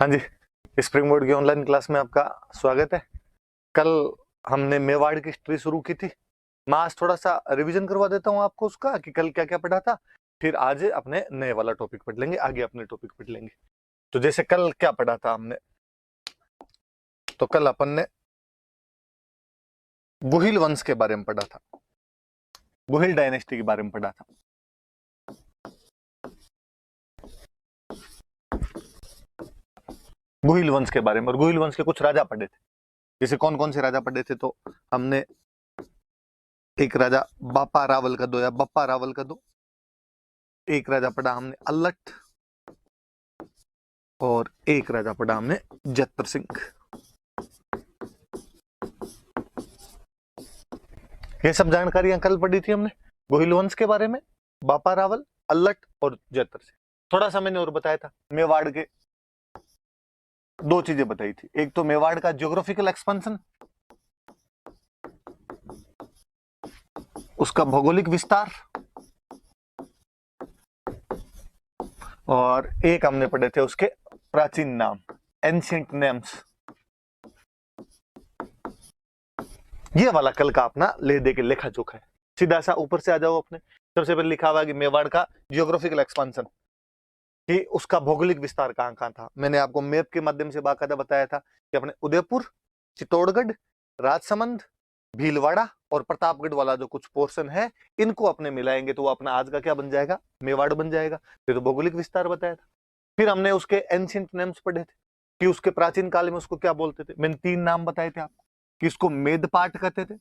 हाँ जी, spring board की online class में आपका स्वागत है। कल हमने मेवाड़ की हिस्ट्री शुरू की थी। मैं आज थोड़ा सा रिवीजन करवा देता हूँ आपको उसका कि कल क्या क्या पढ़ा था। फिर आज अपने नए वाला टॉपिक पढ़ लेंगे, आगे अपने टॉपिक पढ़ लेंगे। तो जैसे कल क्या पढ़ा था हमने, तो कल अपन ने गुहिल वंश के बारे में पढ़ा था, गुहिल डायनेस्टी के बारे में पढ़ा था। गुहिल वंश के बारे में, और गुहिल वंश के कुछ राजा पढ़े थे। जैसे कौन कौन से राजा पढ़े थे, तो हमने एक राजा बापा रावल का दो या बप्पा रावल का दो, एक राजा पढ़ा हमने अल्लट, और एक राजा पढ़ा हमने जत्र सिंह। ये सब जानकारियां कल पढ़ी थी हमने गोहिल वंश के बारे में, बापा रावल, अल्लट और जत्र सिंह। थोड़ा सा मैंने और बताया था, मेवाड़ के दो चीजें बताई थी। एक तो मेवाड़ का ज्योग्राफिकल एक्सपेंशन, उसका भौगोलिक विस्तार, और एक हमने पढ़े थे उसके प्राचीन नाम, एंशिएंट नेम्स। ये वाला कल का अपना ले दे के लेखा जोखा है। सीधा सा ऊपर से आ जाओ अपने। सबसे पहले लिखा हुआ कि मेवाड़ का जियोग्राफिकल एक्सपेंशन, कि उसका भौगोलिक विस्तार कहां कहां था। मैंने आपको मैप के माध्यम से बाकायदा बताया था कि अपने उदयपुर, चित्तौड़गढ़, राजसमंद, भीलवाड़ा और प्रतापगढ़ वाला जो कुछ पोर्शन है, इनको अपने मिलाएंगे तो वो अपना आज का क्या बन जाएगा, मेवाड़ बन जाएगा। फिर तो भौगोलिक विस्तार बताया था। फिर हमने उसके एंशिएंट नेम्स पढ़े थे कि उसके प्राचीन काल में उसको क्या बोलते थे। मैंने 3 नाम बताए थे आपको, कि इसको मेदपाट कहते थे,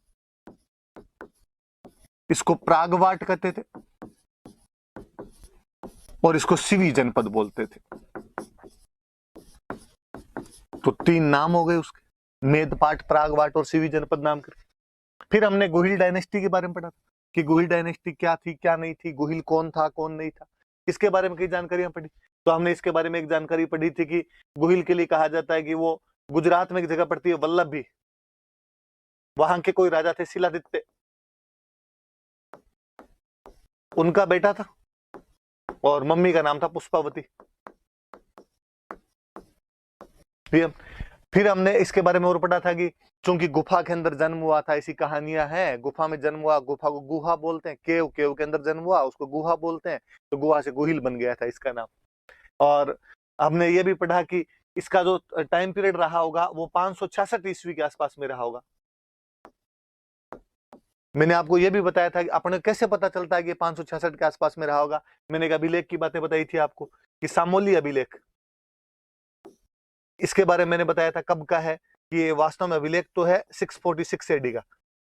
इसको प्रागवाट कहते थे, और इसको सिवी जनपद बोलते थे। तो 3 नाम हो गए उसके, मेदपाट, प्रागवाट और सिवी जनपद नाम करके। फिर हमने गुहिल डायनेस्टी के बारे में पढ़ा था कि गुहिल डायनेस्टी क्या थी क्या नहीं थी, गुहिल कौन था कौन नहीं था, इसके बारे में कई जानकारियां पढ़ी। तो हमने इसके बारे में एक जानकारी पढ़ी थी कि गुहिल के लिए कहा जाता है कि वो गुजरात में एक जगह पड़ती है वल्लभी, वहां के कोई राजा थे शिलादित्य, उनका बेटा था, और मम्मी का नाम था पुष्पावती। फिर हमने इसके बारे में और पढ़ा था कि चूंकि गुफा के अंदर जन्म हुआ था, ऐसी कहानियां हैं, गुफा में जन्म हुआ, गुफा को गुहा बोलते हैं, केव केव के अंदर जन्म हुआ, उसको गुहा बोलते हैं, तो गुहा से गुहिल बन गया था इसका नाम। और हमने ये भी पढ़ा कि इसका जो टाइम पीरियड रहा होगा वो 566 ईस्वी के आसपास में रहा होगा। मैंने आपको यह भी बताया था कि अपने कैसे पता चलता है कि 566 के आसपास में रहा होगा। मैंने एक अभिलेख की बातें बताई थी आपको कि सामोली अभिलेख, इसके बारे में मैंने बताया था कब का है, कि ये वास्तव में अभिलेख तो है 646 एडी का,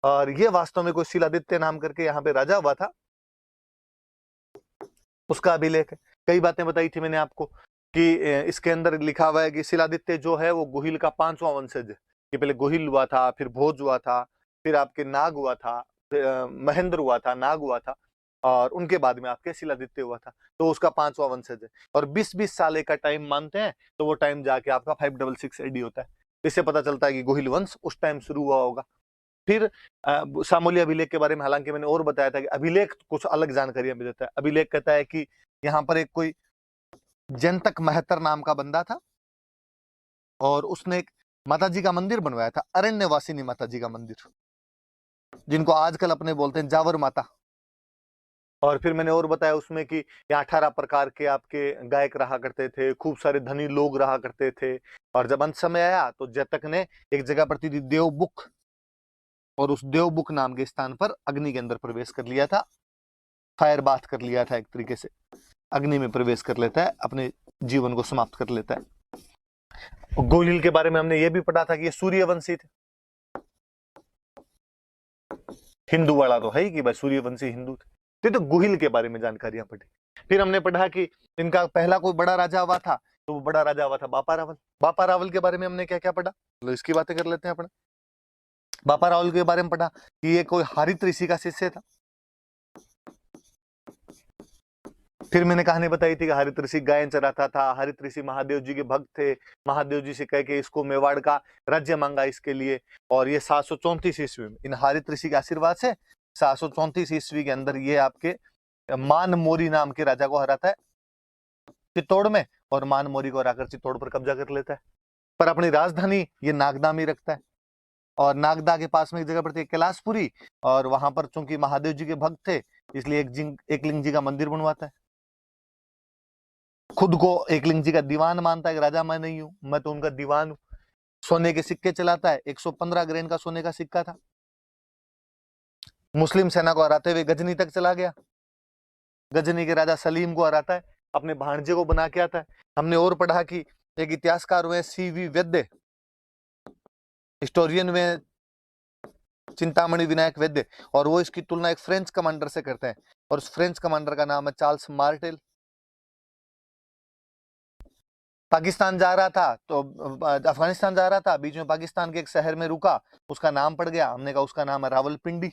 और ये वास्तव में कोई शिलादित्य नाम करके यहाँ पे राजा हुआ था, उसका अभिलेख है। कई बातें बताई थी मैंने आपको कि इसके अंदर लिखा हुआ है कि शिलादित्य जो है वो गुहिल का 5वां वंशज है, कि पहले गुहिल हुआ था, फिर भोज हुआ था, फिर आपके नाग हुआ था, महेंद्र हुआ था, नाग हुआ था, और उनके बाद में आपके शिलादित्य हुआ था। तो उसका 5वां वंशज है, और 20-20 साल का टाइम मानते हैं, तो वो टाइम जाके आपका 566 एडी होता है। इससे पता चलता है कि गुहिल वंश उस टाइम शुरू हुआ होगा। फिर सामोली अभिलेख के बारे में हालांकि मैंने और बताया था कि अभिलेख कुछ अलग जानकारियां भी देता है। अभिलेख कहता है कि यहाँ पर एक कोई जयंतक महतर नाम का बंदा था, और उसने एक माता जी का मंदिर बनवाया था, अरण्यवासिनी माता जी का मंदिर, जिनको आजकल अपने बोलते हैं जावर माता। और फिर मैंने और बताया उसमें कि यहाँ 18 प्रकार के आपके गायक रहा करते थे, खूब सारे धनी लोग रहा करते थे। और जब अंत समय आया तो जयतक ने एक जगह पड़ती थी देवबुक, और उस देवबुक नाम के स्थान पर अग्नि के अंदर प्रवेश कर लिया था, फायर बाथ कर लिया था, एक तरीके से अग्नि में प्रवेश कर लेता है, अपने जीवन को समाप्त कर लेता है। गोहिल के बारे में हमने ये भी पढ़ा था कि ये सूर्यवंशी थे। हिंदू वाला तो है ही कि भाई सूर्यवंशी हिंदू थे। तो गुहिल के बारे में जानकारियां पढ़ी। फिर हमने पढ़ा कि इनका पहला कोई बड़ा राजा हुआ था, तो वो बड़ा राजा हुआ था बापा रावल। बापा रावल के बारे में हमने क्या क्या पढ़ा, तो इसकी बातें कर लेते हैं अपने। बापा रावल के बारे में पढ़ा कि ये कोई हरित ऋषि का शिष्य था। फिर मैंने कहानी बताई थी कि हरित ऋषि गाय चराता था, हरित ऋषि महादेव जी के भक्त थे, महादेव जी से कह के इसको मेवाड़ का राज्य मांगा इसके लिए। और ये 734 ईस्वी में इन हरित ऋषि के आशीर्वाद से 734 ईस्वी के अंदर ये आपके मान मोरी नाम के राजा को हराता है चित्तौड़ में, और मानमोरी को हराकर चित्तौड़ पर कब्जा कर लेता है, पर अपनी राजधानी ये नागदा में रखता है। और नागदा के पास में एक जगह पर थी कैलाशपुरी, और वहां पर चूंकि महादेव जी के भक्त थे इसलिए एकलिंग जी का मंदिर बनवाता है। खुद को एकलिंग जी का दीवान मानता है कि राजा मैं नहीं हूं, मैं तो उनका दीवान हूं। सोने के सिक्के चलाता है, 115 ग्रेन का सोने का सिक्का था। मुस्लिम सेना को हराते हुए गजनी तक चला गया, गजनी के राजा सलीम को हराता है, अपने भांजे को बना के आता है। हमने और पढ़ा कि एक इतिहासकार हुए CV वैद्य, हिस्टोरियन में चिंतामणि विनायक वैद्य, और वो इसकी तुलना एक फ्रेंच कमांडर से करते हैं, और उस फ्रेंच कमांडर का नाम है चार्ल्स मार्टेल। पाकिस्तान जा रहा था तो अफगानिस्तान जा रहा था, बीच में पाकिस्तान के एक शहर में रुका, उसका नाम पड़ गया, हमने कहा उसका नाम है रावलपिंडी।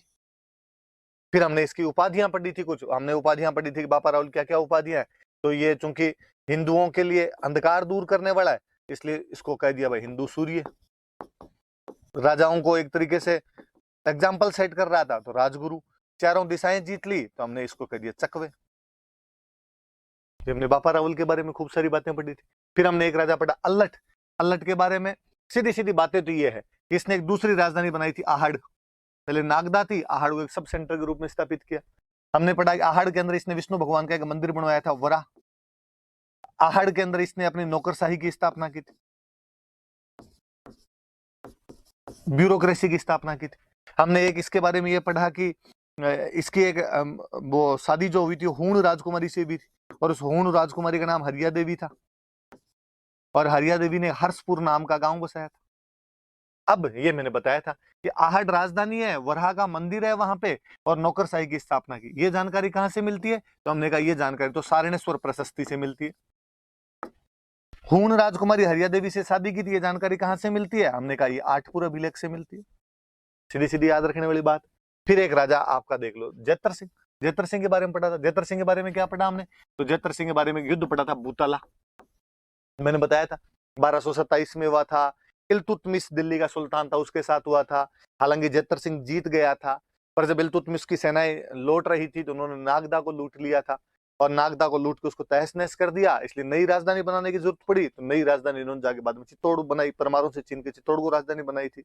फिर हमने इसकी उपाधियां पढ़ी थी, कुछ हमने उपाधियां पढ़ी थी कि बापा रावल क्या क्या उपाधियां हैं। तो ये चूंकि हिंदुओं के लिए अंधकार दूर करने वाला है इसलिए इसको कह दिया भाई हिंदू सूर्य। राजाओं को एक तरीके से एग्जाम्पल सेट कर रहा था तो राजगुरु। चारों दिशाएं जीत ली तो हमने इसको कह दिया चकवे। हमने बापा रावल के बारे में खूब सारी बातें पढ़ी थी। फिर हमने एक राजा पढ़ा अल्लट। अल्लट के बारे में सीधी सीधी बातें तो ये है कि इसने एक दूसरी राजधानी बनाई थी आहड़। पहले नागदा थी, आहड़ को एक सब सेंटर के रूप में स्थापित किया। हमने पढ़ा कि आहड़ के अंदर इसने विष्णु भगवान का एक मंदिर बनवाया था वरा। आहड़ के अंदर इसने अपनी नौकरशाही की स्थापना की थी, ब्यूरोक्रेसी की स्थापना की थी। हमने एक इसके बारे में ये पढ़ा कि इसकी एक वो शादी जो हुई थी हूण राजकुमारी से भी थी, और उस हूण राजकुमारी का नाम हरिया देवी था, और हरिया देवी ने हर्षपुर नाम का गांव बसाया था। अब ये मैंने बताया था कि आहड़ राजधानी है, वराह का मंदिर है वहां पे, और नौकरशाही की स्थापना की। ये जानकारी कहां से मिलती है? तो हमने कहा ये जानकारी तो सारणेश्वर प्रशस्ति से मिलती है। हूण राजकुमारी हरिया देवी से शादी की थी, ये जानकारी कहां से मिलती है? हमने कहा ये आठपुर अभिलेख से मिलती है। सीधी सीधी याद रखने वाली बात। फिर एक राजा आपका देख लो जैतर सिंह। जैतर सिंह के बारे में पढ़ा था। जैतर सिंह के बारे में क्या पढ़ा हमने? तो जैतर सिंह के बारे में युद्ध पढ़ा था बूताला, मैंने बताया था 1227 में हुआ था। इल्तुतमिश दिल्ली का सुल्तान था, उसके साथ हुआ था। हालांकि जैतर सिंह जीत गया था, पर जब इल्तुतमिश की सेनाएं लौट रही थी तो उन्होंने नागदा को लूट लिया था, और नागदा को लूट के उसको तहस नहस कर दिया। इसलिए नई राजधानी बनाने की जरूरत पड़ी, तो नई राजधानी इन्होंने जाके बाद में चित्तौड़ बनाई। परमारों से छीन के चित्तौड़ को राजधानी बनाई थी।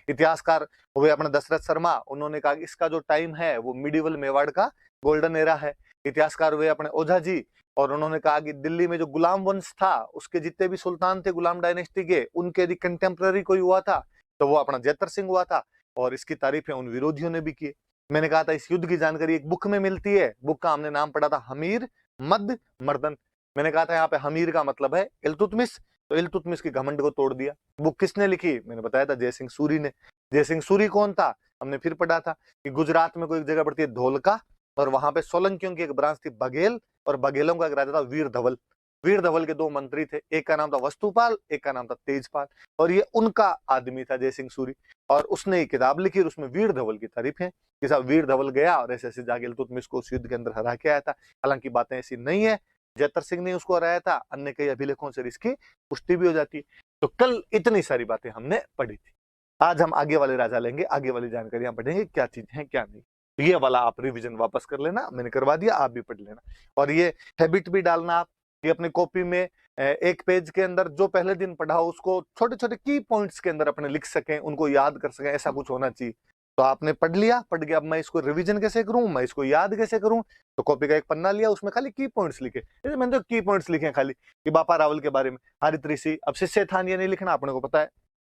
इतिहासकार हुए अपने दशरथ शर्मा, उन्होंने कहा इसका जो टाइम है वो मिडिवल मेवाड़ का गोल्डन एरा है। इतिहासकार हुए अपने ओझा जी, और उन्होंने कहा कि दिल्ली में जो गुलाम वंश था उसके जितने भी सुल्तान थे गुलाम डायनेस्टी के, उनके यदि कंटेम्प्रेरी कोई हुआ था तो वो अपना जैतर सिंह हुआ था, और इसकी तारीफें उन विरोधियों ने भी की। मैंने कहा था इस युद्ध की जानकारी एक बुक में मिलती है, बुक का हमने नाम पढ़ा था हमीर मद मर्दन। मैंने कहा था यहाँ पे हमीर का मतलब है इल्तुतमिश, तो इल्तुतमिश की घमंड को तोड़ दिया। बुक किसने लिखी? मैंने बताया था जय सिंह सूरी ने। जय सिंह सूरी कौन था? हमने फिर पढ़ा था कि गुजरात में कोई जगह पड़ती है धोलका, और वहां पे सोलंकियों की एक ब्रांच थी बघेल, और बघेलों का एक राजा था वीर धवल। वीर धवल के दो मंत्री थे, एक का नाम था वस्तुपाल, एक का नाम था तेजपाल, और ये उनका आदमी था जय सिंह सूरी। और उसने एक किताब लिखी और उसमें वीर धवल की तारीफ है कि साहब वीर धवल गया और ऐसे ऐसे जाके इल्तुतमिश को उस युद्ध के अंदर हरा के आया था। हालांकि बातें ऐसी नहीं है, जैतर सिंह ने उसको हराया था, अन्य कई अभिलेखों से इसकी पुष्टि भी हो जाती है। तो कल इतनी सारी बातें हमने पढ़ी थी। आज हम आगे वाले राजा लेंगे, आगे वाली जानकारियां पढ़ेंगे क्या चीज है क्या नहीं। ये वाला आप रिवीजन वापस कर लेना, मैंने करवा दिया, आप भी पढ़ लेना। और ये हैबिट भी डालना आप कि अपनी कॉपी में एक पेज के अंदर जो पहले दिन पढ़ा हो उसको छोटे छोटे की पॉइंट्स के अंदर अपने लिख सकें, उनको याद कर सकें, ऐसा कुछ होना चाहिए। तो आपने पढ़ लिया, पढ़ गया, अब मैं इसको रिवीजन कैसे करूं, मैं इसको याद कैसे करूं? तो कॉपी का एक पन्ना लिया, उसमें खाली की पॉइंट्स लिखे। जैसे मैंने तो की पॉइंट्स लिखे खाली कि बापा रावल के बारे में, हरित ऋषि। अब शिष्य था ये नहीं लिखना, अपने को पता है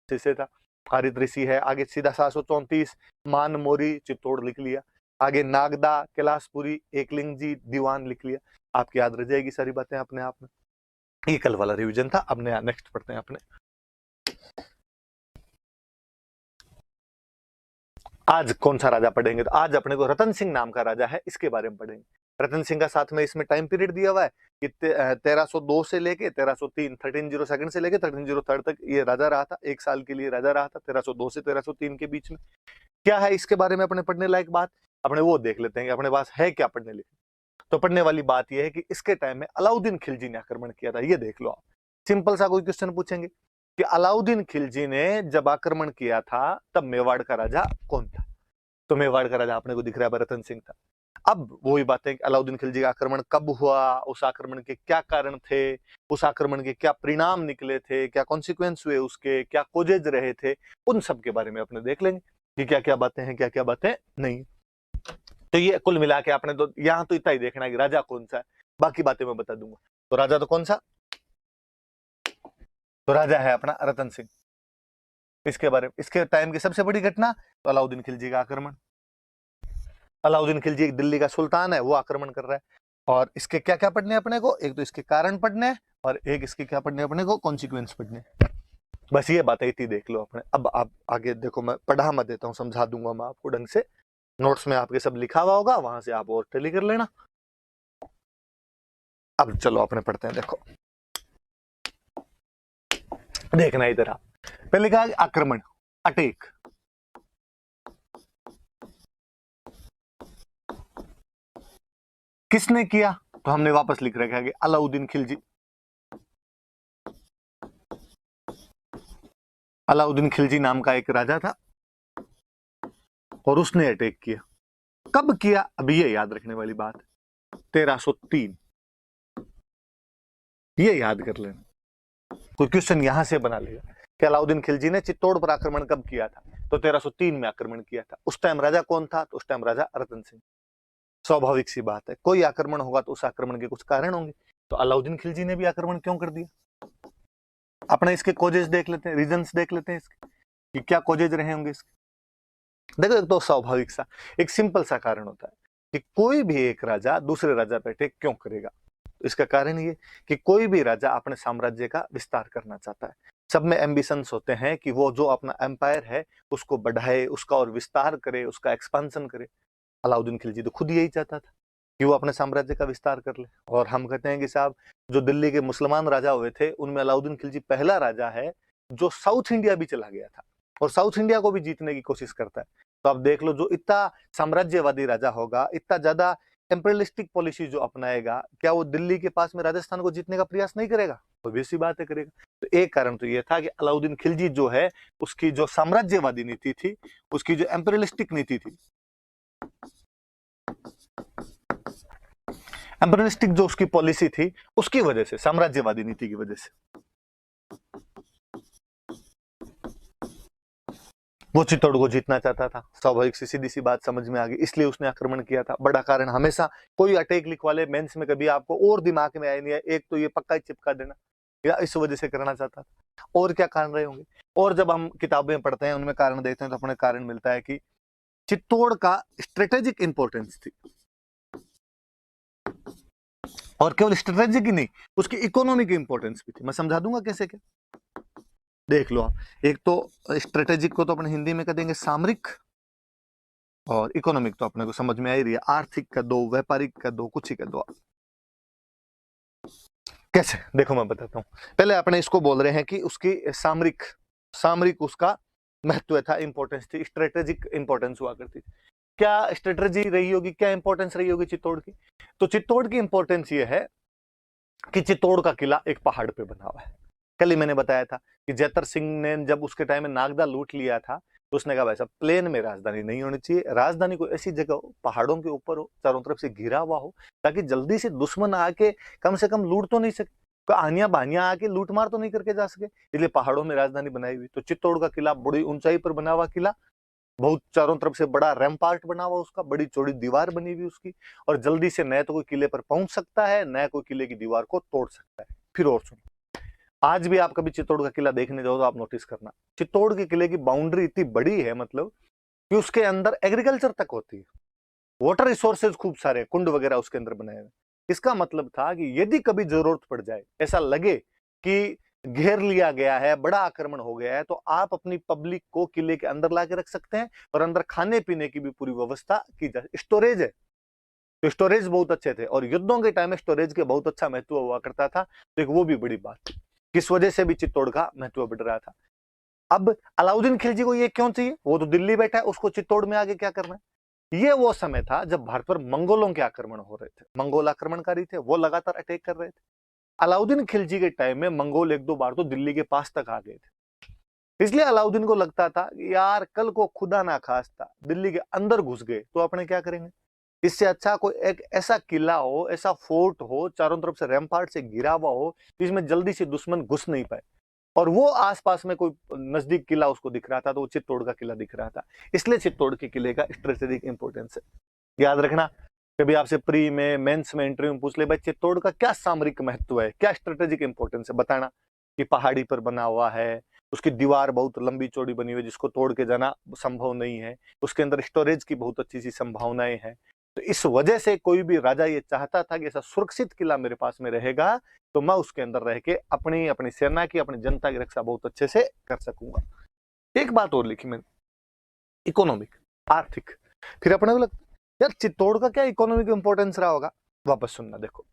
शिष्य था, हरित ऋषि है। आगे सीधा 734 मान मोरी चित्तौड़ लिख लिया। आगे नागदा, कैलाशपुरी, एकलिंग जी, दीवान लिख लिया। आपकी याद रह जाएगी सारी बातें अपने आप में। ये कल वाला रिवीजन था। अब नया नेक्स्ट पढ़ते हैं अपने। आज कौन सा राजा पढ़ेंगे? तो आज अपने को रतन सिंह नाम का राजा है, इसके बारे में पढ़ेंगे। रतन सिंह का साथ में इसमें टाइम पीरियड दिया हुआ है कि 1302 से लेके 1303, 1302 से लेके 1303 तक ये राजा रहा था। एक साल के लिए राजा रहा था, 1302 से 1303 के बीच में। क्या है इसके बारे में अपने पढ़ने लायक बात? अपने वो देख लेते हैं कि अपने पास है क्या पढ़ने लिखने। तो पढ़ने वाली बात यह है कि इसके टाइम में अलाउद्दीन खिलजी ने आक्रमण किया था। ये देख लो आप, सिंपल सा कोई क्वेश्चन पूछेंगे कि अलाउद्दीन खिलजी ने जब आक्रमण किया था तब मेवाड़ का राजा कौन था? तो मेवाड़ का राजा अपने को दिख रहा है रतन सिंह था। अब वही बातें कि अलाउद्दीन खिलजी का आक्रमण कब हुआ, उस आक्रमण के क्या कारण थे, उस आक्रमण के क्या परिणाम निकले थे, क्या कॉन्सिक्वेंस हुए उसके, क्या कोजेज रहे थे, उन सब के बारे में अपने देख लेंगे कि क्या क्या बातें हैं, क्या क्या बातें नहीं। तो ये कुल मिला के आपने तो यहाँ तो इतना ही देखना है कि राजा कौन सा है, बाकी बातें मैं बता दूंगा। तो राजा तो कौन सा, तो राजा है अपना रतन सिंह। इसके बारे में, इसके टाइम की सबसे बड़ी घटना तो अलाउद्दीन खिलजी का आक्रमण। अलाउद्दीन खिलजी दिल्ली का सुल्तान है, वो आक्रमण कर रहा है। और इसके क्या क्या पढ़ने अपने को, एक तो इसके कारण पढ़ने हैं और एक इसके क्या पढ़ने अपने को, कॉन्सिक्वेंस पढ़ने। बस ये बातें इतनी देख लो अपने। अब आप आगे देखो, मैं पढ़ा मत देता हूँ, समझा दूंगा मैं आपको ढंग से। नोट्स में आपके सब लिखा हुआ होगा, वहां से आप और टेली कर लेना। अब चलो अपने पढ़ते हैं। देखो देखना इधर आप, पहले कहा आक्रमण, अटैक। किसने किया, तो हमने वापस लिख रखा है कि अलाउद्दीन खिलजी। अलाउद्दीन खिलजी नाम का एक राजा था और उसने अटैक किया। कब किया, अभी ये याद रखने वाली बात, 1303। ये याद कर लेना, कोई क्वेश्चन यहां से बना लेगा कि अलाउद्दीन खिलजी ने चित्तौड़ पर आक्रमण कब किया था, तो 1303 में आक्रमण किया था। उस टाइम राजा कौन था, तो उस टाइम राजा रतन सिंह। स्वाभाविक सी बात है, कोई आक्रमण होगा तो उस आक्रमण के कुछ कारण होंगे। तो अलाउद्दीन खिलजी ने भी आक्रमण क्यों कर दिया, अपने इसके कोजेज देख लेते हैं, रीजंस देख लेते हैं इसके कि क्या कोजेज रहे होंगे इसके। देखो एक तो स्वाभाविक सा, एक सिंपल सा कारण होता है कि कोई भी एक राजा दूसरे राजा पे अटैक क्यों करेगा। इसका कारण ये कि कोई भी राजा अपने साम्राज्य का विस्तार करना चाहता है। सब में एम्बिशंस होते हैं कि वो जो अपना एम्पायर है उसको बढ़ाए, उसका और विस्तार करे, उसका एक्सपांशन करे। अलाउद्दीन खिलजी तो खुद यही चाहता था कि वो अपने साम्राज्य का विस्तार कर ले। और हम कहते हैं कि साहब, जो दिल्ली के मुसलमान राजा हुए थे उनमें अलाउद्दीन खिलजी पहला राजा है जो साउथ इंडिया भी चला गया था और साउथ इंडिया को भी जीतने की कोशिश करता है। तो आप देख लो, जो इतना साम्राज्यवादी राजा होगा, इतना ज्यादा एम्पेरियलिस्टिक पॉलिसी जो अपनाएगा, क्या वो दिल्ली के पास में राजस्थान को जीतने का प्रयास नहीं करेगा, ऑब्वियस सी बात है करेगा। तो एक कारण तो ये था कि अलाउद्दीन खिलजी जो है, उसकी जो साम्राज्यवादी नीति थी, उसकी जो एम्पेरियलिस्टिक नीति थी, एम्पेरियलिस्टिक जो उसकी पॉलिसी थी, उसकी वजह से, साम्राज्यवादी नीति की वजह से वो चित्तौड़ को जीतना चाहता था। स्वाभाविक सी सीधी सी बात समझ में आ गई, इसलिए उसने आक्रमण किया था। बड़ा कारण हमेशा कोई अटैक लिखवा ले मेंस में, कभी आपको और दिमाग में आया नहीं है, एक तो ये पक्का ही चिपका देना, या इस वजह से करना चाहता था। और क्या कारण रहे होंगे, और जब हम किताबें पढ़ते हैं उनमें कारण देखते हैं तो अपने कारण मिलता है कि चित्तौड़ का स्ट्रेटेजिक इंपॉर्टेंस थी। और केवल स्ट्रेटेजिक ही नहीं, उसकी इकोनॉमिक इंपॉर्टेंस भी थी। मैं समझा दूंगा कैसे क्या, देख लो आप। एक तो स्ट्रेटेजिक को तो अपने हिंदी में कह देंगे सामरिक, और इकोनॉमिक तो अपने को समझ में आ ही रही है, आर्थिक का दो, व्यापारिक का दो, कुछ ही का दो। कैसे, देखो मैं बताता हूं। पहले अपने इसको बोल रहे हैं कि उसकी सामरिक, सामरिक उसका महत्व था, इंपॉर्टेंस थी, स्ट्रेटेजिक इंपॉर्टेंस हुआ करती थी। क्या स्ट्रेटेजी रही होगी, क्या इंपॉर्टेंस रही होगी चित्तौड़ की, तो चित्तौड़ की इंपॉर्टेंस ये है कि चित्तौड़ का किला एक पहाड़ पे बना हुआ है। कल ही मैंने बताया था कि जैतर सिंह ने जब उसके टाइम में नागदा लूट लिया था, तो उसने कहा वैसा प्लेन में राजधानी नहीं होनी चाहिए, राजधानी को ऐसी जगह हो, पहाड़ों के ऊपर हो, चारों तरफ से घिरा हुआ हो, ताकि जल्दी से दुश्मन आके कम से कम लूट तो नहीं सके, आनिया बानिया आके लूट मार तो नहीं करके जा सके, इसलिए पहाड़ों में राजधानी बनाई हुई। तो चित्तौड़ का किला बड़ी ऊंचाई पर बना हुआ किला, बहुत चारों तरफ से बड़ा रैम्पार्ट बना हुआ उसका, बड़ी चौड़ी दीवार बनी हुई उसकी, और जल्दी से न तो कोई किले पर पहुंच सकता है, न कोई किले की दीवार को तोड़ सकता है। फिर और सुनो, आज भी आप कभी चित्तौड़ का किला देखने जाओ तो आप नोटिस करना, चित्तौड़ के किले की बाउंड्री इतनी बड़ी है, मतलब कि उसके अंदर एग्रीकल्चर तक होती है, वाटर रिसोर्सेज खूब सारे, कुंड वगैरह उसके अंदर बनाए हुए। इसका मतलब था कि यदि कभी जरूरत पड़ जाए, ऐसा लगे कि घेर लिया गया है, बड़ा आक्रमण हो गया है, तो आप अपनी पब्लिक को किले के अंदर ला के रख सकते हैं, और अंदर खाने पीने की भी पूरी व्यवस्था की जाए। स्टोरेज है, तो स्टोरेज बहुत अच्छे थे, और युद्धों के टाइम में स्टोरेज के बहुत अच्छा महत्व हुआ करता था। तो एक वो भी बड़ी बात, किस वजह से भी चित्तौड़ का महत्व बढ़ रहा था। अब अलाउद्दीन खिलजी को ये क्यों चाहिए, वो तो दिल्ली बैठा है, उसको चित्तौड़ में आगे क्या करना है। ये वो समय था जब भारत पर मंगोलों के आक्रमण हो रहे थे, मंगोल आक्रमणकारी थे, वो लगातार अटैक कर रहे थे। अलाउद्दीन खिलजी के टाइम में मंगोल एक दो बार तो दिल्ली के पास तक आ गए थे, इसलिए अलाउद्दीन को लगता था कि यार कल को खुदा ना खास्ता दिल्ली के अंदर घुस गए तो अपने क्या करेंगे, इससे अच्छा कोई एक ऐसा किला हो, ऐसा फोर्ट हो, चारों तरफ से रैम्पार्ट से घिरा हुआ हो, जिसमें जल्दी से दुश्मन घुस नहीं पाए। और वो आसपास में कोई नजदीक किला उसको दिख रहा था, तो वो चित्तौड़ का किला दिख रहा था। इसलिए चित्तौड़ के किले का स्ट्रेटेजिक इंपोर्टेंस है। याद रखना, कभी आपसे प्री में, मेंस में, इंटरव्यू में पूछ ले, भाई चित्तौड़ का क्या सामरिक महत्व है, क्या स्ट्रेटेजिक इंपोर्टेंस है, बताना। कि पहाड़ी पर बना हुआ है, उसकी दीवार बहुत लंबी चौड़ी बनी हुई है, जिसको तोड़ के जाना संभव नहीं है, उसके अंदर स्टोरेज की बहुत अच्छी सी संभावनाएं हैं। तो इस वजह से कोई भी राजा ये चाहता था कि ऐसा सुरक्षित किला मेरे पास में रहेगा, तो मैं उसके अंदर रह के अपनी अपनी सेना की, अपनी जनता की रक्षा बहुत अच्छे से कर सकूंगा। एक बात और लिखी मैंने, इकोनॉमिक, आर्थिक। फिर अपने को लगता यार चित्तौड़ का क्या इकोनॉमिक इंपोर्टेंस रहा होगा, वापस सुनना। देखो,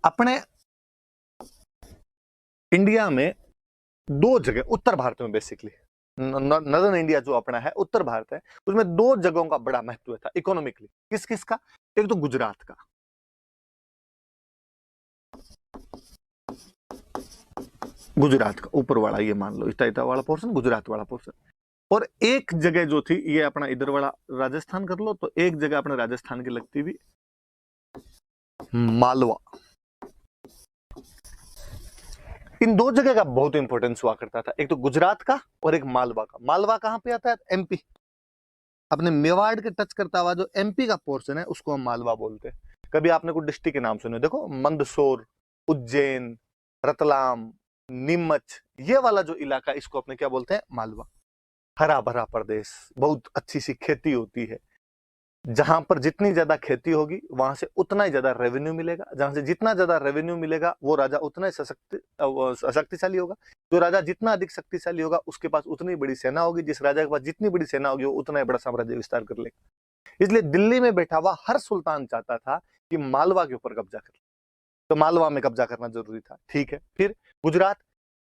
अपने इंडिया में दो जगह, उत्तर भारत में बेसिकली, नॉर्दर्न इंडिया जो अपना है, उत्तर भारत है, उसमें दो जगहों का बड़ा महत्व था इकोनॉमिकली। किस किस का? एक तो गुजरात का, गुजरात का ऊपर वाला, ये मान लो इतना वाला पोर्शन, गुजरात वाला पोर्शन। और एक जगह जो थी, ये अपना इधर वाला राजस्थान कर लो, तो एक जगह अपने राजस्थान की लगती भी मालवा। इन दो जगह का बहुत इंपॉर्टेंस हुआ करता था, एक तो गुजरात का और एक मालवा का। मालवा कहां पे आता है? एमपी, अपने मेवाड़ के टच करता हुआ जो एमपी का पोर्शन है, उसको हम मालवा बोलते हैं। कभी आपने कोई डिस्ट्रिक्ट के नाम सुने? देखो, मंदसौर, उज्जैन, रतलाम, नीमच, ये वाला जो इलाका, इसको अपने क्या बोलते हैं? मालवा। हरा भरा प्रदेश, बहुत अच्छी सी खेती होती है। जहां पर जितनी ज्यादा खेती होगी, वहां से उतना ही ज्यादा रेवेन्यू मिलेगा। जहां से जितना ज्यादा रेवेन्यू मिलेगा, वो राजा उतना ही शक्तिशाली होगा। जो राजा जितना अधिक शक्तिशाली होगा, उसके पास उतनी बड़ी सेना होगी। जिस राजा के पास जितनी बड़ी सेना होगी, वो उतना ही बड़ा साम्राज्य विस्तार कर लेगा। इसलिए दिल्ली में बैठा हुआ हर सुल्तान चाहता था कि मालवा के ऊपर कब्जा कर ले, तो मालवा में कब्जा करना जरूरी था। ठीक है, फिर गुजरात,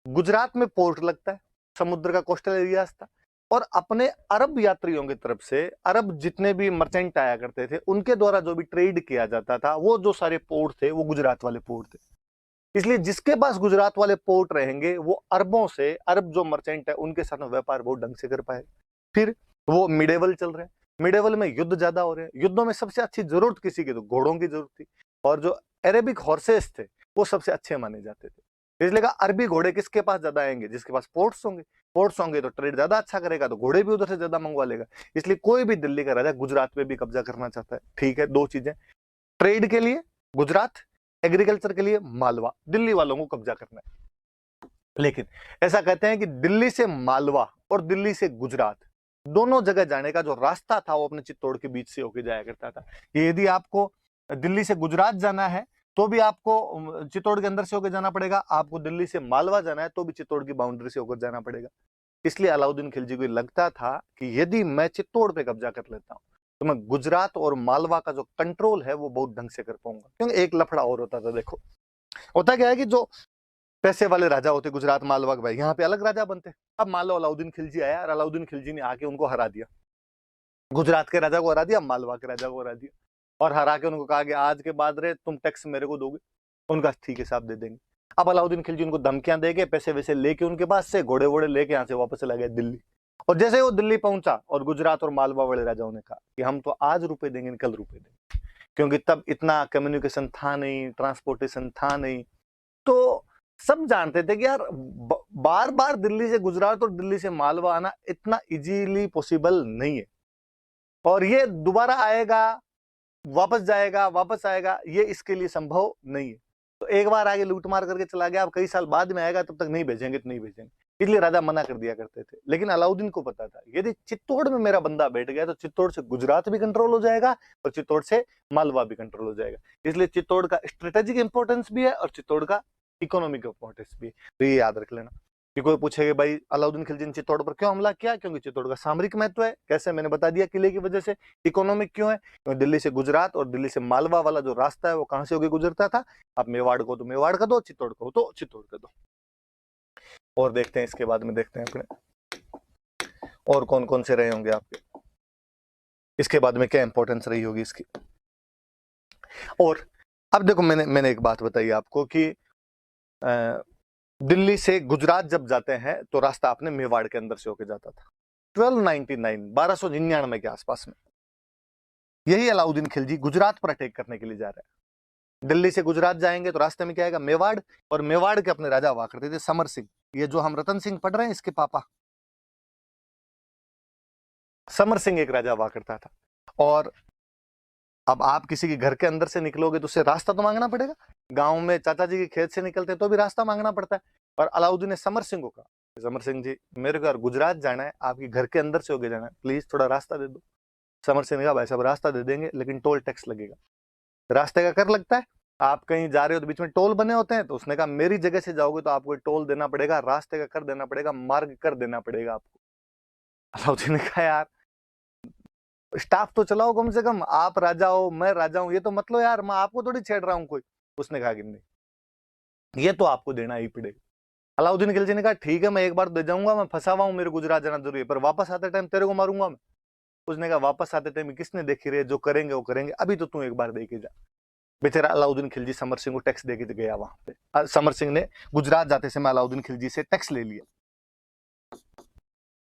गुजरात में पोर्ट लगता है, समुद्र का कोस्टल एरिया था। और अपने अरब यात्रियों की तरफ से, अरब जितने भी मर्चेंट आया करते थे, उनके द्वारा जो भी ट्रेड किया जाता था, वो जो सारे पोर्ट थे, वो गुजरात वाले पोर्ट थे। इसलिए जिसके पास गुजरात वाले पोर्ट रहेंगे, वो अरबों से, अरब जो मर्चेंट है, उनके साथ में व्यापार बहुत ढंग से कर पाए। फिर वो मिडेवल चल रहे हैं, मिडेवल में युद्ध ज्यादा हो रहे हैं। युद्धों में सबसे अच्छी जरूरत किसी की? तो घोड़ों की जरूरत थी, और जो अरेबिक हॉर्सेस थे, वो सबसे अच्छे माने जाते थे। इसलिए कहा, अरबी घोड़े किसके पास ज्यादा आएंगे? जिसके पास पोर्ट्स होंगे। पोर्ट्स होंगे तो ट्रेड ज्यादा अच्छा करेगा, तो घोड़े भी उधर से ज्यादा मंगवा लेगा। इसलिए कोई भी दिल्ली का राजा गुजरात पे भी कब्जा करना चाहता है। ठीक है, दो चीजें, ट्रेड के लिए गुजरात, एग्रीकल्चर के लिए मालवा, दिल्ली वालों को कब्जा करना है। लेकिन ऐसा कहते हैं कि दिल्ली से मालवा और दिल्ली से गुजरात, दोनों जगह जाने का जो रास्ता था, वो अपने चित्तौड़ के बीच से होकर जाया करता था। यदि आपको दिल्ली से गुजरात जाना है, तो भी आपको चित्तौड़ के अंदर से होकर जाना पड़ेगा। आपको दिल्ली से मालवा जाना है, तो भी चित्तौड़ की बाउंड्री से होकर जाना पड़ेगा। इसलिए अलाउद्दीन खिलजी को लगता था कि यदि मैं चित्तौड़ पे कब्जा कर लेता हूं, तो मैं गुजरात और मालवा का जो कंट्रोल है, वो बहुत ढंग से कर पाऊंगा। क्योंकि एक लफड़ा और होता था। देखो, होता क्या है कि जो पैसे वाले राजा होते गुजरात मालवा के, भाई यहाँ पे अलग राजा बनते। अब मान लो अलाउद्दीन खिलजी आया, और अलाउद्दीन खिलजी ने आके उनको हरा दिया, गुजरात के राजा को हरा दिया, मालवा के राजा को हरा दिया, और हरा के उनको कहा कि आज के बाद रे तुम टैक्स मेरे को दोगे। उनका ठीक है, साहब दे देंगे। अब अलाउद्दीन खिलजी उनको धमकियां देके, पैसे वैसे लेके, उनके पास से घोड़े वोड़े लेके यहाँ से वापस चला गया दिल्ली। और जैसे ही वो दिल्ली पहुंचा, और गुजरात और मालवा वाले राजाओं ने कहा कि हम तो आज रुपए देंगे, कल रुपए देंगे, क्योंकि तब इतना कम्युनिकेशन था नहीं, ट्रांसपोर्टेशन था नहीं। तो सब जानते थे कि यार बार बार दिल्ली से गुजरात और दिल्ली से मालवा आना इतना इजीली पॉसिबल नहीं है, और ये दोबारा आएगा, वापस जाएगा, वापस आएगा, ये इसके लिए संभव नहीं है। तो एक बार आगे लूट मार करके चला गया, अब कई साल बाद में आएगा, तब तक नहीं भेजेंगे तो नहीं भेजेंगे। इसलिए राजा मना कर दिया करते थे। लेकिन अलाउद्दीन को पता था, यदि चित्तौड़ में मेरा बंदा बैठ गया, तो चित्तौड़ से गुजरात भी कंट्रोल हो जाएगा, और चित्तौड़ से मालवा भी कंट्रोल हो जाएगा। इसलिए चित्तौड़ का स्ट्रेटेजिक इंपॉर्टेंस भी है, और चित्तौड़ का इकोनॉमिक इंपॉर्टेंस भी है। तो ये याद रख लेना कि कोई पूछेगा भाई अलाउद्दीन खिलजी ने चित्तौड़ पर क्यों हमला किया? क्योंकि चित्तौड़ का सामरिक महत्व है। कैसे? मैंने बता दिया, किले की वजह से। इकोनॉमिक क्यों है? क्योंकि दिल्ली से गुजरात और दिल्ली से मालवा वाला जो रास्ता है, वो कहां से होकर गुजरता था? आप मेवाड़ को तो मेवाड़ का दो, चित्तौड़ को तो चित्तौड़ का दो। और देखते हैं, इसके बाद में देखते हैं अपने और कौन कौन से रहे होंगे आपके, इसके बाद में क्या इंपॉर्टेंस रही होगी इसकी। और अब देखो, मैंने एक बात बताई आपको कि दिल्ली से गुजरात जब जाते हैं, तो रास्ता अपने मेवाड़ के अंदर से होकर जाता था। 1299 के आसपास में यही अलाउद्दीन खिलजी गुजरात पर अटैक करने के लिए जा रहा है। दिल्ली से गुजरात जाएंगे तो रास्ते में क्या आएगा, मेवाड़, और मेवाड़ के अपने राजा हुआ करते थे समर सिंह। ये जो हम रतन सिंह पढ़ रहे हैं इसके पापा समर सिंह एक राजा हुआ करता था। और अब आप किसी के घर के अंदर से निकलोगे तो उससे रास्ता तो मांगना पड़ेगा। गांव में चाचा जी के खेत से निकलते तो भी रास्ता मांगना पड़ता है। और अलाउद्दीन ने समर सिंह को कहा, समर सिंह जी मेरे को यार गुजरात जाना है, आपके घर के अंदर से होके जाना है, प्लीज थोड़ा रास्ता दे दो। समर सिंह ने कहा भाई साहब रास्ता दे देंगे लेकिन टोल टैक्स लगेगा। रास्ते का कर लगता है, आप कहीं जा रहे हो तो बीच में टोल बने होते हैं, तो उसने कहा मेरी जगह से जाओगे तो आपको टोल देना पड़ेगा, रास्ते का कर देना पड़ेगा, मार्ग कर देना पड़ेगा आपको। अलाउद्दीन ने कहा यार स्टाफ तो चलाओ कम से कम, आप राजा हो मैं राजा हूं, ये तो मतलब यार मैं आपको थोड़ी छेड़ रहा हूं कोई। उसने कहा कि नहीं ये तो आपको देना ही पड़ेगा। अलाउद्दीन खिलजी ने कहा ठीक है मैं एक बार दे जाऊंगा, मैं फंसा हुआ हूं, मेरे गुजरात जाना जरूरी है, पर वापस आते टाइम तेरे को मारूंगा मैं। उसने कहा वापस आते टाइम किसने देखी रहे, जो करेंगे वो करेंगे, अभी तो तू एक बार दे के जा। बेचारा अलाउद्दीन खिलजी समर सिंह को टैक्स दे के गया वहां पे। समर सिंह ने गुजरात जाते समय अलाउद्दीन खिलजी से टैक्स ले लिया।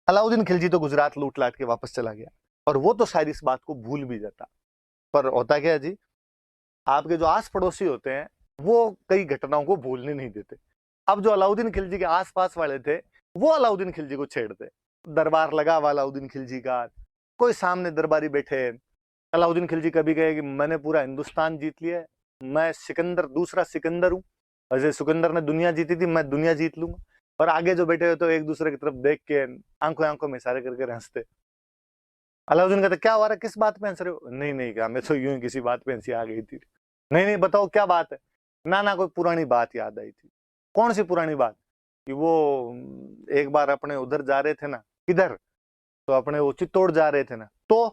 अलाउद्दीन खिलजी तो गुजरात लूट लाट के वापस चला गया, और वो तो शायद इस बात को भूल भी जाता। पर होता क्या है जी, आपके जो आस पड़ोसी होते हैं वो कई घटनाओं को भूलने नहीं देते। अब जो अलाउद्दीन खिलजी के आसपास वाले थे वो अलाउद्दीन खिलजी को छेड़ते। दरबार लगा हुआ अलाउद्दीन खिलजी का, कोई सामने दरबारी बैठे। अलाउद्दीन खिलजी कभी कहे कि मैंने पूरा हिंदुस्तान जीत लिया है, मैं सिकंदर दूसरा सिकंदर हूँ, जैसे सिकंदर ने दुनिया जीती थी मैं दुनिया जीत लूंगा। और आगे जो बैठे हुए तो एक दूसरे की तरफ देख के आंखों आंखों में इशारे करके हंसते। अलाउद्दीन कहते क्या हो रहा है, किस बात पे हंस रहे हो? नहीं नहीं क्या, मैं तो यूं ही किसी बात पे हंसी आ गई थी। नहीं नहीं बताओ क्या बात है? ना ना कोई पुरानी बात याद आई थी। कौन सी पुरानी बात? कि वो एक बार अपने उधर जा रहे थे ना, किधर, तो अपने वो चित्तौड़ जा रहे थे ना, तो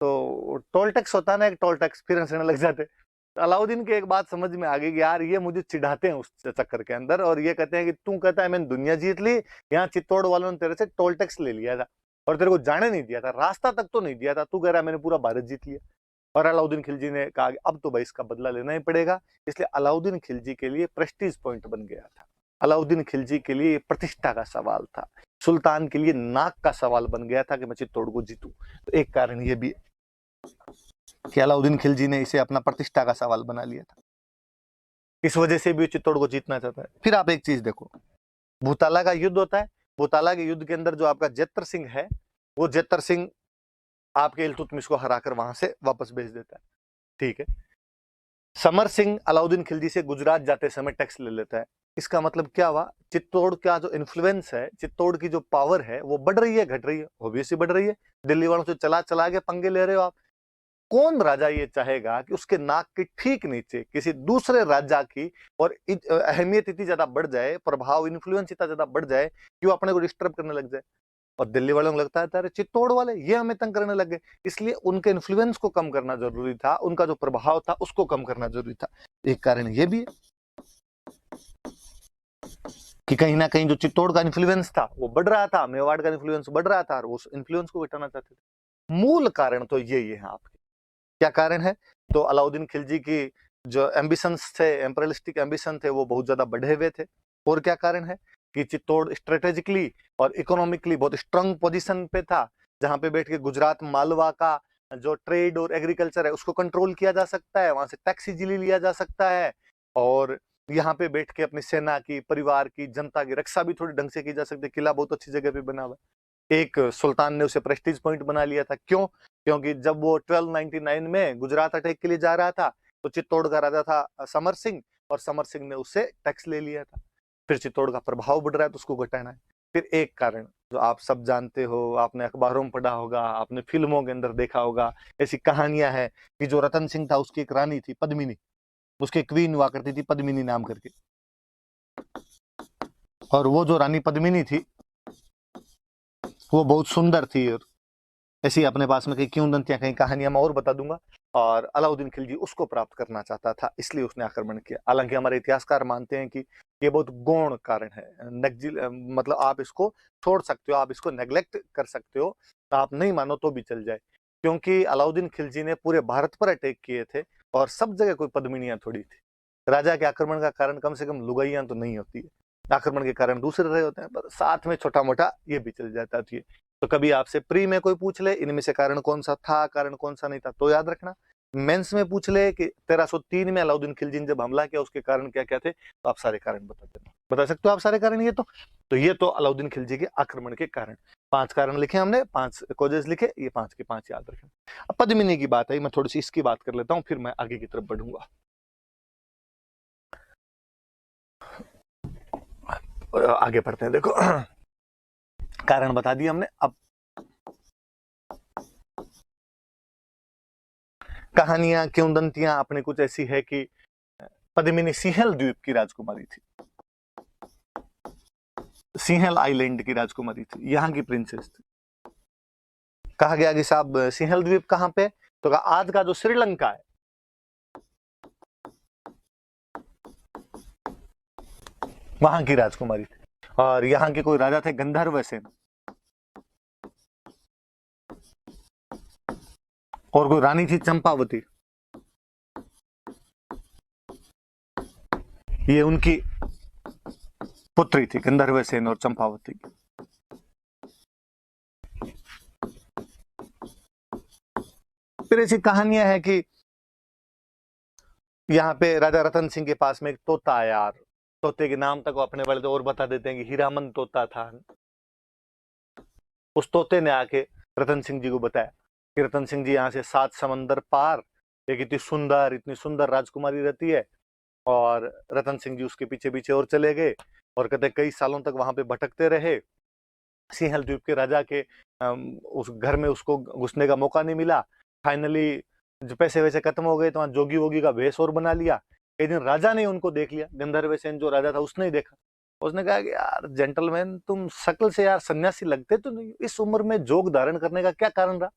टोल टैक्स होता है ना, एक टोल टैक्स, फिर हंसने लग जाते। तो अलाउद्दीन की एक बात समझ में आ गई कि यार ये मुझे चिढ़ाते हैं उस चक्कर के अंदर, और ये कहते हैं कि तू कहता है मैंने दुनिया जीत ली, यहाँ चित्तौड़ वालों ने तेरे से टोल टैक्स ले लिया था और तेरे को जाने नहीं दिया था, रास्ता तक तो नहीं दिया था, तू कह रहा है मैंने पूरा भारत जीत लिया। और अलाउद्दीन खिलजी ने कहा अब तो भाई इसका बदला लेना ही पड़ेगा। इसलिए अलाउद्दीन खिलजी के लिए प्रेस्टीज पॉइंट बन गया था, अलाउद्दीन खिलजी के लिए प्रतिष्ठा का सवाल था, सुल्तान के लिए नाक का सवाल बन गया था कि मैं चित्तौड़ को जीतूं। तो एक कारण ये भी कि अलाउद्दीन खिलजी ने इसे अपना प्रतिष्ठा का सवाल बना लिया था, इस वजह से भी चित्तौड़ को जीतना चाहता है। फिर आप एक चीज देखो, भूताला का युद्ध होता है, भूताला के युद्ध के अंदर जो आपका जेतर सिंह है, वो जेतर सिंह आपके इल्तुतमिश को हराकर वहां से वापस भेज देता है। ठीक है, समर सिंह अलाउद्दीन खिलजी से गुजरात जाते समय टैक्स ले लेता है। इसका मतलब क्या हुआ, चित्तौड़ का जो इन्फ्लुएंस है, चित्तौड़ की जो पावर है वो बढ़ रही है घट रही है? ऑब्वियसली बढ़ रही है। दिल्ली वालों से चला चला के पंगे ले रहे हो आप। कौन राजा ये चाहेगा कि उसके नाक के ठीक नीचे किसी दूसरे राजा की और अहमियत इतनी ज्यादा बढ़ जाए, प्रभाव इन्फ्लुएंस इतना ज्यादा बढ़ जाए कि वो अपने को डिस्टर्ब करने लग जाए? और दिल्ली वालों को लगता है अरे चित्तौड़ वाले ये हमें तंग करने लग गए, इसलिए उनके इन्फ्लुएंस को कम करना जरूरी था, उनका जो प्रभाव था उसको कम करना जरूरी था। एक कारण ये भी है कि कहीं ना कहीं जो चित्तौड़ का इन्फ्लुएंस था वो बढ़ रहा था, मेवाड़ का इन्फ्लुएंस बढ़ रहा था, और उस इन्फ्लुएंस को घटाना चाहते थे। मूल कारण तो ये है आपके। क्या कारण है? तो अलाउद्दीन खिलजी की जो एम्बिशंस थे, एम्परियलिस्टिक एम्बिशन थे, वो बहुत ज्यादा बढ़े हुए थे। और क्या कारण है कि चित्तौड़ स्ट्रेटेजिकली और इकोनॉमिकली बहुत स्ट्रांग पोजीशन पे था, जहां पे बैठ के गुजरात मालवा का जो ट्रेड और एग्रीकल्चर है उसको कंट्रोल किया जा सकता है, वहां से टैक्स इजीली लिया जा सकता है, और यहाँ पे बैठ के अपनी सेना की, परिवार की, जनता की रक्षा भी थोड़ी ढंग से की जा सकती है। किला बहुत अच्छी जगह पे बना हुआ है। एक सुल्तान ने उसे प्रेस्टीज पॉइंट बना लिया था। क्यों? क्योंकि जब वो 1299 में गुजरात अटैक के लिए जा रहा था तो चित्तौड़ का राजा था समर सिंह, और समर सिंह ने उससे टैक्स ले लिया था। फिर चित्तौड़ का प्रभाव बढ़ रहा है तो उसको घटाना है। फिर एक कारण जो आप सब जानते हो, आपने अखबारों में पढ़ा होगा, आपने फिल्मों के अंदर देखा होगा, ऐसी कहानियां हैं कि जो रतन सिंह था उसकी एक रानी थी पद्मिनी, उसकी क्वीन हुआ करती थी पद्मिनी नाम करके, और वो जो रानी पद्मिनी थी वो बहुत सुंदर थी। और ऐसी अपने पास में कहीं क्यों दंतियां, कहीं कहानियां मैं और बता दूंगा। और अलाउद्दीन खिलजी उसको प्राप्त करना चाहता था, इसलिए उसने आक्रमण किया। हालांकि हमारे इतिहासकार मानते हैं कि ये बहुत गौण कारण है, मतलब आप इसको छोड़ सकते हो, आप इसको नेग्लेक्ट कर सकते हो, आप नहीं मानो तो भी चल जाए। क्योंकि अलाउद्दीन खिलजी ने पूरे भारत पर अटैक किए थे और सब जगह कोई पद्मिनियां थोड़ी थी। राजा के आक्रमण का कारण कम से कम लुगाइयां तो नहीं होती है, आक्रमण के कारण दूसरे रहे होते हैं, पर साथ में छोटा मोटा ये भी चल जाता थी। तो कभी आपसे प्री में कोई पूछ ले इनमें से कारण कौन सा था, कारण कौन सा नहीं था, तो याद रखना। मेंस में पूछ ले कि 1303 में अलाउद्दीन खिलजी ने जब हमला किया उसके कारण क्या क्या थे, तो आप सारे कारण बता देना। बता सकते हो आप सारे कारण? ये तो अलाउद्दीन खिलजी के आक्रमण के कारण 5 कारण लिखे हमने, 5 कॉजेस लिखे, ये 5 के 5 याद रखें। अब पद्मिनी की बात आई, मैं थोड़ी सी इसकी बात कर लेता हूं, फिर मैं आगे की तरफ बढ़ूंगा। आगे बढ़ते हैं। देखो कारण बता दिया हमने। अब कहानियां किंवदंतियां अपने कुछ ऐसी है कि पद्मिनी सिंहल द्वीप की राजकुमारी थी, सिंहल आइलैंड की राजकुमारी थी, यहाँ की प्रिंसेस थी। कहा गया कि साहब सिंहल द्वीप कहां पे, तो आज का जो श्रीलंका है, वहां की राजकुमारी थी। और यहाँ के कोई राजा थे गंधर्वसेन, और कोई रानी थी चंपावती। ये उनकी पुत्री थी, गंधर्वसेन और चंपावती की। फिर ऐसी कहानियां हैं कि यहाँ पे राजा रतन सिंह के पास में एक तोता आया, यार तोते के नाम तक वो अपने वाले तो और बता देते हैं कि हीरामन तोता था। उस तोते ने आके रतन सिंह जी को बताया कि रतन सिंह जी यहाँ से 7 समंदर पार एक इतनी सुंदर राजकुमारी रहती है। और रतन सिंह जी उसके पीछे पीछे और चले गए, और कहते कई सालों तक वहां पे भटकते रहे। सिंहल द्वीप के राजा के उस घर में उसको घुसने का मौका नहीं मिला। फाइनली जो पैसे वैसे खत्म हो गए तो वहां जोगी वोगी का भेष और बना लिया। एक दिन राजा ने उनको देख लिया, गंधर्वसेन जो राजा था उसने ही देखा। उसने कहा कि यार जेंटलमैन, तुम शक्ल से यार सन्यासी लगते तो नहीं, इस उम्र में जोग धारण करने का क्या कारण रहा?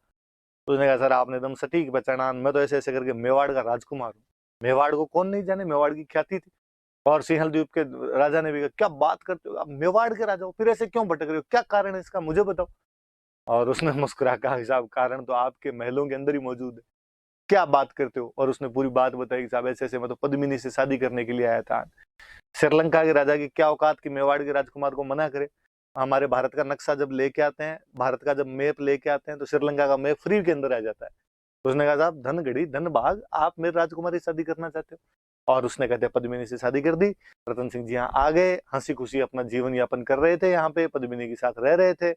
उसने कहा सर आपने एकदम सटीक पहचाना, मैं तो ऐसे ऐसे करके मेवाड़ का राजकुमार हूँ। मेवाड़ को कौन नहीं जाने, मेवाड़ की ख्याति थी। और सिंहल द्वीप के राजा ने भी कहा क्या बात करते हो, आप मेवाड़ के राजा हो, फिर ऐसे क्यों भटक रहे हो, क्या कारण है इसका मुझे बताओ। और उसने मुस्कुरा कहा साहब कारण तो आपके महलों के अंदर ही मौजूद है, क्या बात करते हो। और उसने पूरी बात बताई कि साहब ऐसे ऐसे मैं तो पद्मिनी से शादी करने के लिए आया था। श्रीलंका के राजा की क्या औकात कि मेवाड़ के राजकुमार को मना करे। हमारे भारत का नक्शा जब लेके आते हैं, भारत का जब मैप लेके आते हैं, तो श्रीलंका का मैप फ्री के अंदर आ जाता है। तो उसने कहा साहब धन घड़ी धन भाग, आप मेरे राजकुमारी से शादी करना चाहते हो। और उसने कहते पद्मिनी से शादी कर दी। रतन सिंह जी यहाँ आ गए, हंसी खुशी अपना जीवन यापन कर रहे थे, यहाँ पे पद्मिनी के साथ रह रहे थे।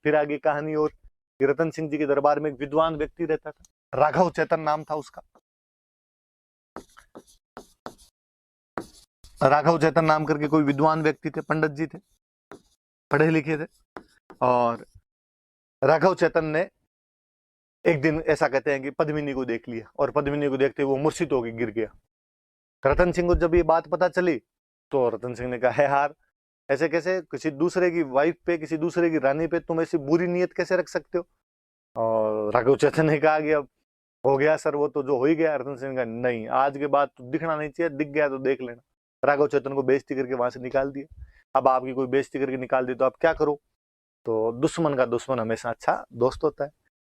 फिर आगे कहानी और, रतन सिंह जी के दरबार में एक विद्वान व्यक्ति रहता था, राघव चेतन नाम था उसका। राघव चेतन नाम करके कोई विद्वान व्यक्ति थे, पंडित जी थे, पढ़े लिखे थे। और राघव चेतन ने एक दिन ऐसा कहते हैं कि पद्मिनी को देख लिया, और पद्मिनी को देखते वो मूर्छित होकर गिर गया। रतन सिंह को जब ये बात पता चली तो रतन सिंह ने कहा है यार ऐसे कैसे, किसी दूसरे की वाइफ पे, किसी दूसरे की रानी पे तुम ऐसी बुरी नीयत कैसे रख सकते हो। और राघव चेतन ने कहा कि अब हो गया सर, वो तो जो हो ही गया। रतन सिंह ने कहा नहीं, आज के बाद तो दिखना नहीं चाहिए, दिख गया तो देख लेना। राघव चेतन को बेइज्जती करके वहां से निकाल दिया। अब आपकी कोई बेइज्जती करके निकाल दी तो आप क्या करो। तो दुश्मन का दुश्मन हमेशा अच्छा दोस्त होता है।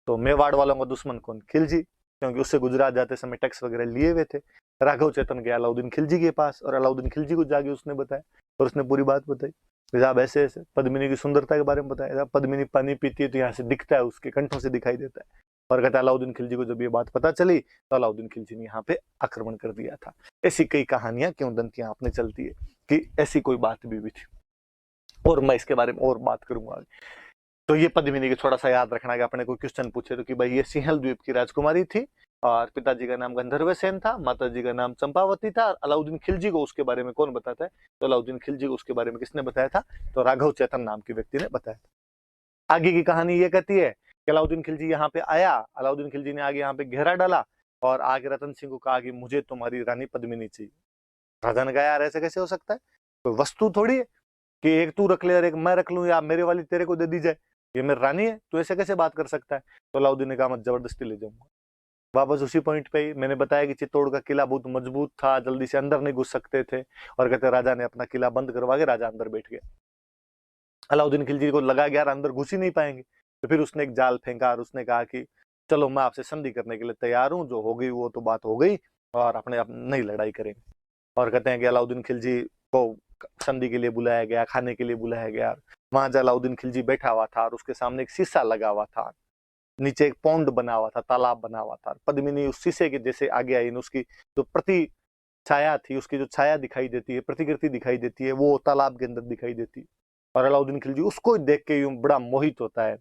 तो मेवाड़ वालों का दुश्मन कौन, खिलजी, क्योंकि उससे गुजरात जाते समय टैक्स वगैरह लिए हुए थे। राघव चेतन गया अलाउद्दीन खिलजी के पास, और अलाउद्दीन खिलजी को जाके उसने बताया, और उसने पूरी बात बताई। साहब ऐसे ऐसे पद्मिनी की सुंदरता के बारे में बताया। पद्मिनी पानी पीती है तो यहाँ से दिखता है, उसके कंठों से दिखाई देता है। और कहता है अलाउद्दीन खिलजी को जब ये बात पता चली तो अलाउद्दीन खिलजी ने यहाँ पे आक्रमण कर दिया था। ऐसी कई कहानियां किंवदंतियां आपने चलती है कि ऐसी कोई बात भी थी, और मैं इसके बारे में और बात करूंगा। तो ये पद्मिनी की थोड़ा सा याद रखना कि अपने कोई क्वेश्चन पूछे तो कि भाई ये सिंहल द्वीप की राजकुमारी थी, और पिताजी का नाम गंधर्वसेन था, माताजी का नाम चंपावती था। अलाउद्दीन खिलजी को उसके बारे में कौन बताता है, तो अलाउद्दीन खिलजी को उसके बारे में किसने बताया था, तो राघव चेतन नाम के व्यक्ति ने बताया था। आगे की कहानी ये कहती है कि अलाउद्दीन खिलजी यहाँ पे आया, अलाउद्दीन खिलजी ने आगे यहाँ पे घेरा डाला, और आगे रतन सिंह को कहा कि मुझे तुम्हारी रानी पद्मिनी चाहिए। राजा ने कहा यार ऐसे कैसे हो सकता है, कोई वस्तु थोड़ी है कि एक तू रख ले और एक मैं रख लूं, या मेरे वाली तेरे को दे दी जाए, ये मेरी रानी है, तू ऐसे कैसे बात कर सकता है। तो अलाउद्दीन ने कहा मैं जबरदस्ती ले जाऊंगा। वापस उसी पॉइंट पे ही मैंने बताया कि चित्तौड़ का किला बहुत मजबूत था, जल्दी से अंदर नहीं घुस सकते थे, और कहते राजा ने अपना किला बंद करवा के राजा अंदर बैठ गया। अलाउद्दीन खिलजी को लगा कि यार अंदर घुस ही नहीं पाएंगे, तो फिर उसने एक जाल फेंका और उसने कहा कि चलो मैं आपसे संधि करने के लिए तैयार हूँ, जो हो गई वो तो बात हो गई, और अपने आप नई लड़ाई करेंगे। और कहते हैं कि अलाउद्दीन खिलजी को संधि के लिए बुलाया गया, खाने के लिए बुलाया गया। वहां अलाउद्दीन खिलजी बैठा हुआ था और उसके सामने एक शीशा लगा हुआ था, नीचे एक पौंड बना हुआ था, तालाब बना हुआ था। पद्मिनी उस शीशे के जैसे आगे आई, उसकी जो प्रति छाया थी, उसकी जो छाया दिखाई देती है, प्रतिकृति दिखाई देती है, वो तालाब के अंदर दिखाई देती है। और अलाउद्दीन खिलजी उसको देख के यूं बड़ा मोहित होता है।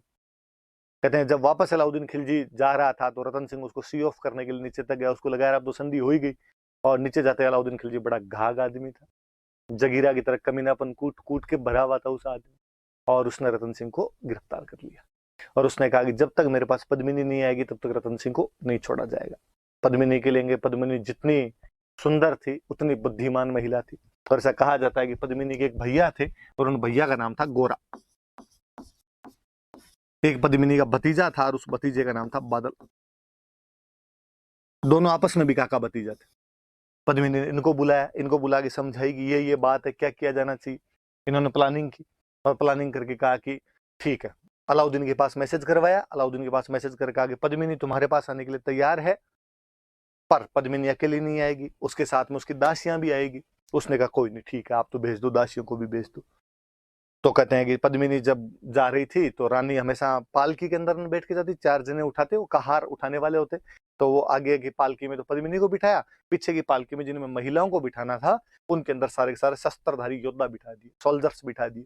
कहते हैं जब वापस अलाउद्दीन खिलजी जा रहा था तो रतन सिंह उसको सी ऑफ करने के लिए नीचे तक गया, उसको लगाया अब तो संधि हो ही गई। और नीचे जाते अलाउद्दीन खिलजी बड़ा घाघ आदमी था, जगीरा की तरह कमीनापन कूट कूट के भरा हुआ था उस आदमी, और उसने रतन सिंह को गिरफ्तार कर लिया। और उसने कहा कि जब तक मेरे पास पद्मिनी नहीं आएगी तब तक रतन सिंह को नहीं छोड़ा जाएगा। पद्मिनी के लेंगे, पद्मिनी जितनी सुंदर थी उतनी बुद्धिमान महिला थी। और ऐसा कहा जाता है कि पद्मिनी के एक भैया थे और उन भैया का नाम था गोरा। एक पद्मिनी का भतीजा था और उस भतीजे का नाम था बादल। दोनों आपस में भी काका भतीजा थे। पद्मिनी ने इनको बुलाया, इनको बुला के समझाई कि ये बात है, क्या किया जाना चाहिए। इन्होंने प्लानिंग की और प्लानिंग करके कहा कि ठीक है। अलाउद्दीन के पास मैसेज करवाया, अलाउद्दीन के पास मैसेज करके कहा कि पद्मिनी तुम्हारे पास आने के लिए तैयार है, पर पद्मिनी अकेली नहीं आएगी, उसके साथ में उसकी दासियां भी आएगी। उसने कहा कोई नहीं, ठीक है, आप तो भेज दो, दासियों को भी भेज दो। तो कहते हैं कि पद्मिनी जब जा रही थी तो रानी हमेशा पालकी के अंदर बैठ के जाती, 4 जने उठाते, वो कहार उठाने वाले होते। तो वो आगे की पालकी में तो पद्मिनी को बिठाया, पीछे की पालकी में जिनमें महिलाओं को बिठाना था उनके अंदर सारे के सारे शस्त्रधारी योद्धा बिठा दिए, सोल्जर्स बिठा दिए।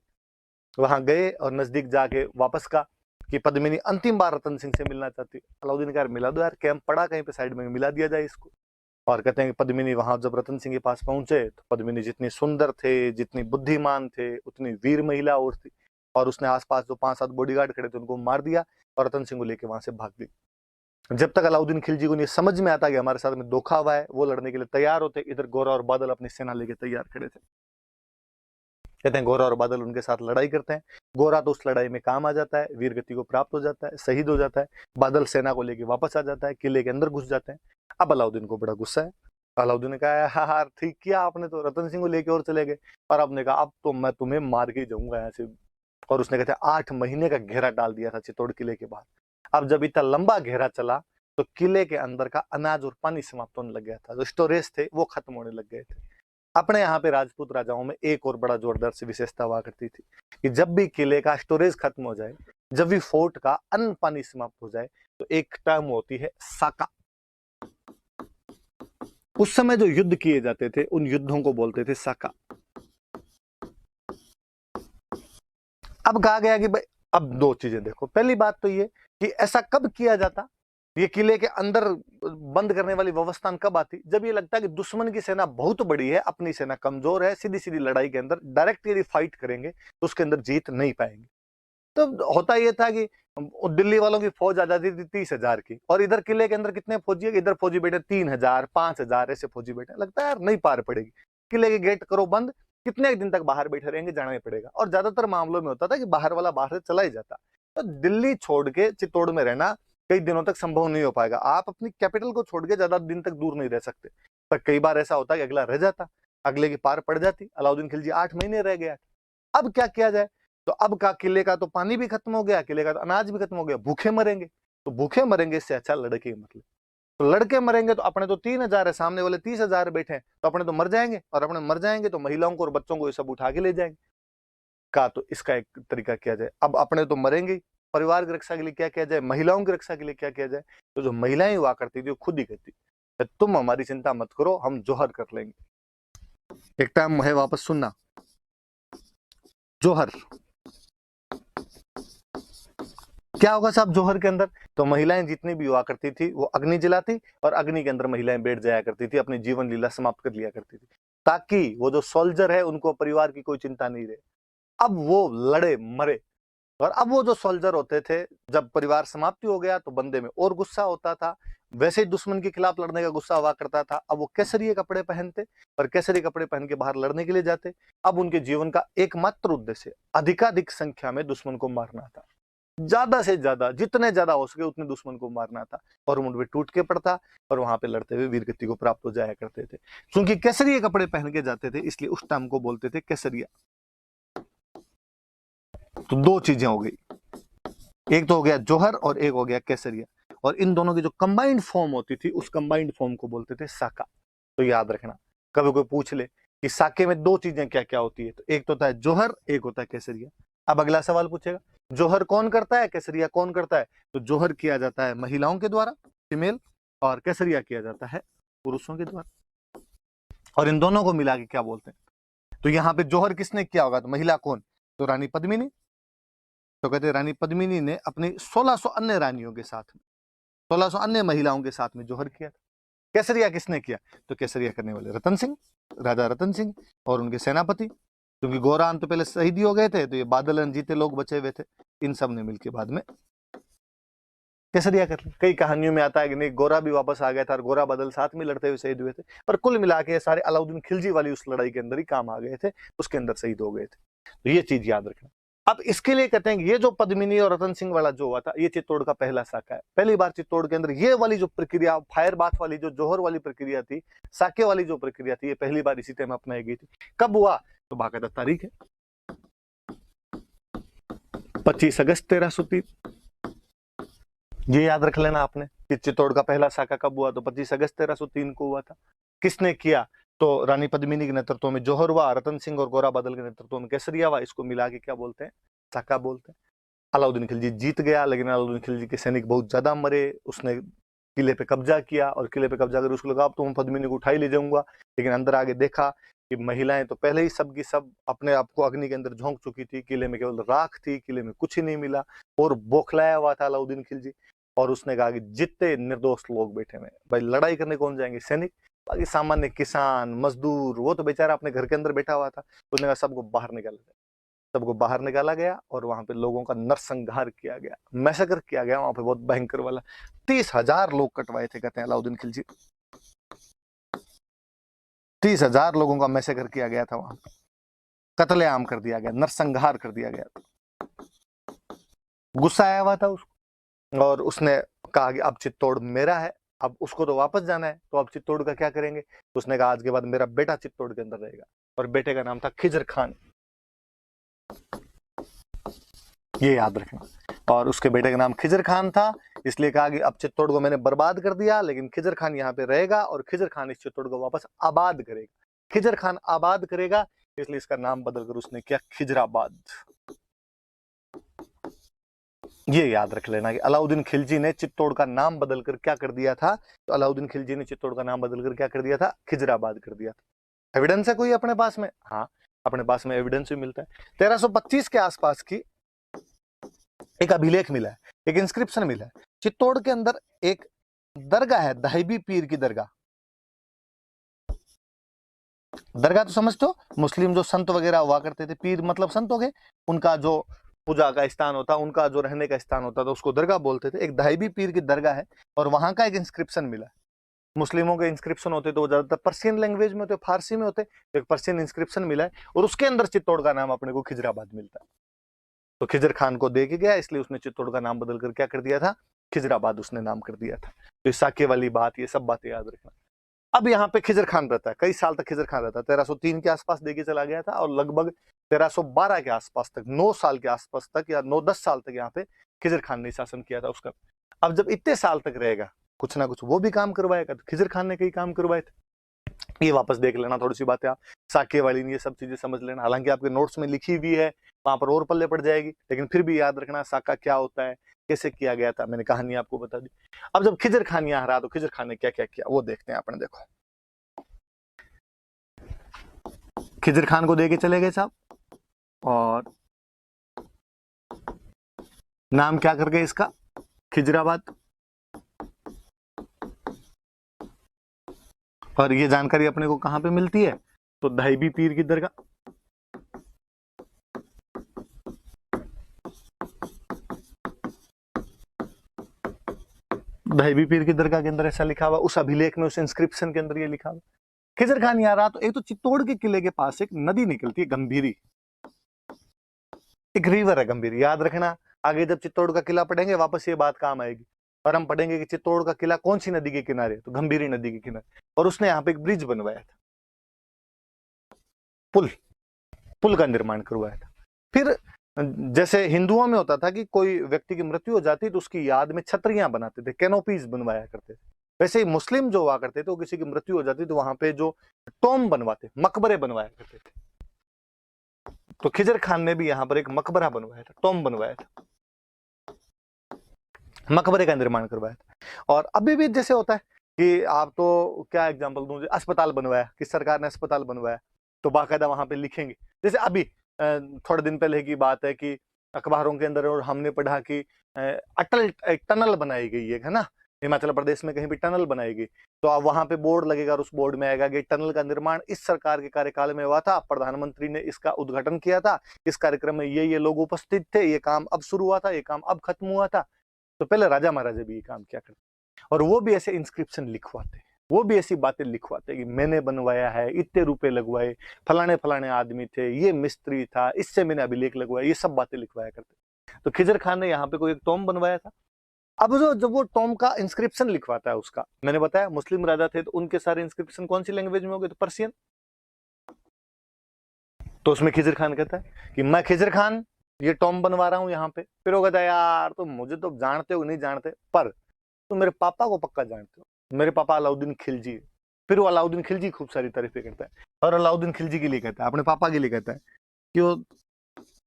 वहां गए और नजदीक जाके वापस का कि पद्मिनी अंतिम बार रतन सिंह से मिलना चाहती। अलाउद्दीन का मिला दो यार, कैंप पड़ा कहीं पे साइड में, मिला दिया जाए इसको। और कहते हैं कि पद्मिनी वहां जब रतन सिंह के पास पहुंचे तो पद्मिनी जितनी सुंदर थे, जितनी बुद्धिमान थे, उतनी वीर महिला और थी। और उसने आसपास जो 5-7 बॉडीगार्ड खड़े थे उनको मार दिया और रतन सिंह को लेकर वहां से भाग गई। जब तक अलाउद्दीन खिलजी को नहीं समझ में आता कि हमारे साथ में धोखा हुआ है, वो लड़ने के लिए तैयार होते। इधर गोरा और बादल अपनी सेना लेके तैयार खड़े थे। कहते हैं गोरा और बादल उनके साथ लड़ाई करते हैं। गोरा तो उस लड़ाई में काम आ जाता है, वीर गति को प्राप्त हो जाता है, शहीद हो जाता है। बादल सेना को लेके वापस आ जाता है, किले के अंदर घुस जाते हैं। अब अलाउद्दीन को बड़ा गुस्सा है। अलाउद्दीन ने कहा हाँ हाँ ठीक किया आपने, तो रतन सिंह को लेके और चले गए। और आपने कहा अब तो मैं तुम्हें मार के जाऊंगा यहाँ से। और उसने कहते 8 महीने का घेरा डाल दिया था चित्तौड़ किले के बाहर। अब जब इतना लंबा घेरा चला तो किले के अंदर का अनाज और पानी समाप्त होने लग गया था, जो स्टोरेज थे वो खत्म होने लग गए थे। अपने यहाँ पे राजपूत राजाओं में एक और बड़ा जोरदार से विशेषता हुआ करती थी कि जब भी किले का स्टोरेज खत्म हो जाए, जब भी फोर्ट का अन्न पानी समाप्त हो जाए, तो एक टर्म होती है साका। उस समय जो युद्ध किए जाते थे उन युद्धों को बोलते थे साका। अब कहा गया कि भाई अब 2 चीजें देखो। पहली बात तो ये कि ऐसा कब किया जाता, ये किले के अंदर बंद करने वाली व्यवस्था कब आती, जब ये लगता है कि दुश्मन की सेना बहुत बड़ी है, अपनी सेना कमजोर है, सीधी सीधी लड़ाई के अंदर डायरेक्ट यदि फाइट करेंगे तो उसके अंदर जीत नहीं पाएंगे। तो होता यह था कि दिल्ली वालों की फौज आ जाती थी 30,000 की, और इधर किले के अंदर कितने फौजी है, इधर फौजी बैठे 3,000 5,000 ऐसे फौजी बैठे। लगता है यार नहीं पार पड़ेगी, किले के गेट करो बंद, कितने दिन तक बाहर बैठे रहेंगे, जाना ही पड़ेगा। और ज्यादातर मामलों में होता था कि बाहर वाला बाहर से चला ही जाता। तो दिल्ली छोड़ के चित्तौड़ में रहना कई दिनों तक संभव नहीं हो पाएगा। आप अपनी कैपिटल को छोड़ के ज्यादा दिन तक दूर नहीं रह सकते। पर कई बार ऐसा होता कि अगला रह जाता, अगले की पार पड़ जाती। अलाउद्दीन खिलजी 8 महीने रह गया। अब क्या किया जाए, तो अब का किले का तो पानी भी खत्म हो गया, किले का तो अनाज भी खत्म हो गया, भूखे मरेंगे। तो भूखे मरेंगे इससे अच्छा लड़के मतलब, तो लड़के मरेंगे तो अपने तो 3,000 है, सामने वाले 30,000 बैठे हैं, तो अपने तो मर जाएंगे, और अपने मर जाएंगे तो महिलाओं को और बच्चों को ये सब उठा के ले जाएंगे। का तो इसका एक तरीका किया जाए, अब अपने तो मरेंगे, परिवार की रक्षा के लिए क्या किया जाए, महिलाओं की रक्षा के लिए क्या किया जाए। तो जो महिलाएं हुआ करती थी वो खुद ही कहती तुम हमारी चिंता मत करो, हम जोहर कर लेंगे। एक टाइम है, वापस सुनना, जोहर क्या होगा साहब जोहर के अंदर। तो महिलाएं जितनी भी हुआ करती थी वो अग्नि जलाती, और अग्नि के अंदर महिलाएं बैठ जाया करती थी, अपनी जीवन लीला समाप्त कर लिया करती थी, ताकि वो जो सोल्जर है उनको परिवार की कोई चिंता नहीं रहे। अब वो लड़े मरे, और अब वो जो सोल्जर होते थे, जब परिवार समाप्ति हो गया तो बंदे में और गुस्सा होता था, वैसे ही दुश्मन के खिलाफ लड़ने का गुस्सा हुआ करता था। अब वो केसरिये कपड़े पहनते और केसरी कपड़े पहन के बाहर लड़ने के लिए जाते। अब उनके जीवन का एकमात्र उद्देश्य अधिकाधिक संख्या में दुश्मन को मारना था, ज्यादा से ज्यादा, जितने ज्यादा हो सके उतने दुश्मन को मारना था। और मुंड पे टूट के पड़ता और वहां पे लड़ते हुए वीरगति को प्राप्त हो जाया करते थे। क्योंकि केसरिये कपड़े पहन के जाते थे इसलिए उस टाइम को बोलते थे केसरिया। तो 2 चीजें हो गई, एक तो हो गया जोहर और एक हो गया केसरिया। और इन दोनों की जो कंबाइंड फॉर्म होती थी उस कंबाइंड फॉर्म को बोलते थे साका। तो याद रखना, कभी कोई पूछ ले कि साके में 2 चीजें क्या क्या होती है, तो एक तो होता है जोहर, एक होता है केसरिया। अब अगला सवाल पूछेगा, जोहर कौन करता है, केसरिया कौन करता है? तो जोहर किया जाता है महिलाओं के द्वारा, फीमेल, और केसरिया किया जाता है पुरुषों के द्वारा। और इन दोनों को मिला के क्या बोलते हैं? तो यहाँ पे जोहर किसने किया होगा? तो महिला कौन? तो रानी पद्मिनी। तो कहते हैं रानी पद्मिनी ने अपनी 1600 अन्य रानियों के साथ में, 1600 अन्य महिलाओं के साथ में जोहर किया था। केसरिया किसने किया? तो केसरिया करने वाले रतन सिंह, राजा रतन सिंह और उनके सेनापति, क्योंकि गोरान तो पहले शहीद हो गए थे, तो ये बादल अनजीते लोग बचे हुए थे, इन सब ने मिलकर बाद में केसरिया कर लिया। कई कहानियों में आता है कि नहीं, गोरा भी वापस आ गया था और गोरा बादल साथ में लड़ते हुए शहीद हुए थे, पर कुल मिला के सारे अलाउद्दीन खिलजी वाली उस लड़ाई के अंदर ही काम आ गए थे, उसके अंदर शहीद हो गए थे। तो ये चीज याद रखना। अब इसके लिए कहते हैं कि ये जो पद्मिनी और रतन सिंह वाला जो हुआ था, ये चित्तौड़ का पहला साका है। पहली बार चित्तौड़ के अंदर ये वाली जो प्रक्रिया, फायर बाथ वाली जो जोहर वाली प्रक्रिया थी, साके वाली जो प्रक्रिया थी, ये पहली बार इसी टाइम अपनाई गई थी। कब हुआ? तो बाकायदा तारीख है 25 अगस्त 1303। ये याद रख लेना आपने कि चित्तौड़ का पहला साका कब हुआ? तो 25 अगस्त 1303 को हुआ था। किसने किया? तो रानी पद्मिनी के नेतृत्व में जोहर हुआ, रतन सिंह और गोरा बादल के नेतृत्व में केसरिया हुआ। इसको मिला के क्या बोलते हैं? साका बोलते हैं। अलाउद्दीन खिलजी जीत गया, लेकिन अलाउद्दीन खिलजी के सैनिक बहुत ज्यादा मरे। उसने किले पे कब्जा किया और किले पे कब्जा कर उसको लगा अब तो मैं पद्मिनी को उठा ही ले जाऊंगा, लेकिन अंदर आगे देखा कि महिलाएं तो पहले ही सब की सब अपने आप को अग्नि के अंदर झोंक चुकी थी, किले में केवल राख थी, किले में कुछ ही नहीं मिला, और बौखलाया हुआ था अलाउद्दीन खिलजी। और उसने कहा कि जितने निर्दोष लोग बैठे हुए भाई, लड़ाई करने कौन जाएंगे? सैनिक। बाकी सामान्य किसान मजदूर, वो तो बेचारा अपने घर के अंदर बैठा हुआ था। उसने कहा सबको बाहर निकाला जाए। सबको बाहर निकाला गया और वहां पे लोगों का नरसंहार किया गया, मैसेकर किया गया वहां पे, बहुत भयंकर वाला। 30,000 लोग कटवाए थे, कहते हैं अलाउद्दीन खिलजी। 30,000 लोगों का मैसेकर किया गया था वहां पे, कत्लेआम कर दिया गया, नरसंहार कर दिया गया। गुस्सा आया हुआ था उसको, और उसने कहा कि अब चित्तौड़ मेरा है, अब उसको तो वापस जाना है, तो अब चित्तौड़ का क्या करेंगे? उसने कहा आज के बाद मेरा बेटा चित्तौड़ के अंदर रहेगा, और बेटे का नाम था खिजर खान। ये याद रखना। और उसके बेटे का नाम खिजर खान था, इसलिए कहा कि अब चित्तौड़ को मैंने बर्बाद कर दिया, लेकिन खिजर खान यहाँ पे रहेगा और खिजर खान इस चित्तौड़ को वापस आबाद करेगा। खिजर खान आबाद करेगा, इसलिए इसका नाम बदलकर उसने किया खिजराबाद। ये याद रख लेना कि अलाउद्दीन खिलजी ने चित्तौड़ का नाम बदलकर क्या कर दिया था? तो अलाउद्दीन खिलजी ने चित्तौड़ का नाम बदलकर क्या कर दिया था? खिजराबाद कर दिया था। एविडेंस है कोई अपने पास में? हाँ, अपने पास में एविडेंस भी मिलता है। 1325 के आसपास की एक अभिलेख मिला है, एक इंस्क्रिप्शन मिला है। चित्तौड़ के अंदर एक दरगाह है, दाहिबी पीर की दरगाह। दरगाह तो समझते हो, मुस्लिम जो संत वगैरह हुआ करते थे, पीर मतलब संत हो गए, उनका जो पूजा का स्थान होता, उनका जो रहने का स्थान होता था, उसको दरगाह बोलते थे। एक दाहिबी पीर की दरगाह है, और वहां का एक इंस्क्रिप्शन मिला है। मुस्लिमों के इंस्क्रिप्शन होते तो वो ज्यादातर पर्शियन लैंग्वेज में होते, फारसी में होते। तो एक पर्शियन इंस्क्रिप्शन मिला है, और उसके अंदर चित्तौड़ का नाम अपने को खिजराबाद मिलता है। तो खिजर खान को दे के गया, इसलिए उसने चित्तौड़ का नाम बदलकर क्या कर दिया था? खिजराबाद उसने नाम कर दिया था। तो इस साके वाली बात, ये सब बातें याद रखना। अब यहाँ पे खिजर खान रहता है, कई साल तक खिजर खान रहता है। 1303 के आसपास देके चला गया था, और लगभग 1312 के आसपास तक, 9 साल के आसपास तक, या 9-10 साल तक यहाँ पे खिजर खान ने शासन किया था उसका। अब जब इतने साल तक रहेगा, कुछ ना कुछ वो भी काम करवाएगा। तो खिजर खान ने कई काम करवाए थे, ये वापस देख लेना थोड़ी सी बातें आप, साके वाली ये सब चीजें समझ लेना। हालांकि आपके नोट्स में लिखी हुई है, वहां पर और पल्ले पड़ जाएगी, लेकिन फिर भी याद रखना साका क्या होता है, कैसे किया गया था। मैंने कहानी आपको बता दी। अब जब खिजर खान यहाँ रहा, तो खिजर खान ने क्या क्या किया वो देखते हैं अपने। देखो, खिजर खान को देके चले गए साहब, और नाम क्या कर गए इसका? खिजराबाद। और ये जानकारी अपने को कहां पे मिलती है? तो दाहिबी पीर की दरगाह। दाहिबी पीर की दरगाह के अंदर ऐसा लिखा हुआ, उस अभिलेख में, उस इंस्क्रिप्शन के अंदर ये लिखा हुआ। खिजर खान यहाँ रहा, तो एक तो चित्तौड़ के किले के पास एक नदी निकलती है, गंभीरी, एक रिवर है गंभीरी, याद रखना। आगे जब चित्तौड़ का किला पढ़ेंगे, वापस ये बात काम आएगी, और हम पढ़ेंगे कि चित्तौड़ का किला कौन सी नदी के किनारे? तो गंभीरी नदी के किनारे। और उसने यहाँ पे एक ब्रिज बनवाया था, पुल, पुल का निर्माण करवाया था। फिर जैसे हिंदुओं में होता था कि कोई व्यक्ति की मृत्यु हो जाती तो उसकी याद में छतरियां बनाते थे, कैनोपीज बनवाया करते थे। वैसे ही मुस्लिम जो हुआ करते थे, वो किसी की मृत्यु हो जाती तो वहां पे जो टॉम बनवाते, मकबरे बनवाया करते थे। तो खिजर खान ने भी यहाँ पर एक मकबरा बनवाया था, टॉम बनवाया था, मकबरे का निर्माण करवाया था। और अभी भी जैसे होता है कि आप तो क्या एग्जांपल दूं, अस्पताल बनवाया कि सरकार ने अस्पताल बनवाया तो बाकायदा वहां पे लिखेंगे। जैसे अभी थोड़े दिन पहले की बात है कि अखबारों के अंदर और हमने पढ़ा कि अटल एक टनल बनाई गई है ना, हिमाचल प्रदेश में कहीं भी टनल बनाई गई, तो अब वहां पे बोर्ड लगेगा और उस बोर्ड में आएगा कि टनल का निर्माण इस सरकार के कार्यकाल में हुआ था, प्रधानमंत्री ने इसका उद्घाटन किया था, इस कार्यक्रम में ये लोग उपस्थित थे, ये काम अब शुरू हुआ था, ये काम अब खत्म हुआ था। तो पहले राजा महाराजा भी ये काम किया करते और वो भी ऐसे इंस्क्रिप्शन लिखवाते, वो भी ऐसी बातें लिखवाते कि मैंने बनवाया है, इतने रुपए लगवाए, फलाने फलाने आदमी थे, ये मिस्त्री था, इससे मैंने अभिलेख लगवाया, ये सब बातें लिखवाया करते। तो खिजर खान ने यहाँ पे कोई एक टॉम बनवाया था। अब जो जब वो टॉम का इंस्क्रिप्शन लिखवाता है, उसका मैंने बताया मुस्लिम राजा थे तो उनके सारे इंस्क्रिप्शन कौन सी लैंग्वेज में हो गए, तो पर्शियन। तो उसमें खिजर खान कहता है कि मैं खिजर खान ये टॉम बनवा रहा हूं यहाँ पे। फिर वो कहता है यार तुम मुझे तो जानते हो नहीं जानते, पर तुम मेरे पापा को पक्का जानते हो, मेरे पापा अलाउद्दीन खिलजी है। फिर वो अलाउद्दीन खिलजी खूब सारी तारीफें करता है और अलाउद्दीन खिलजी के लिए कहता है, अपने पापा के लिए कहता है कि वो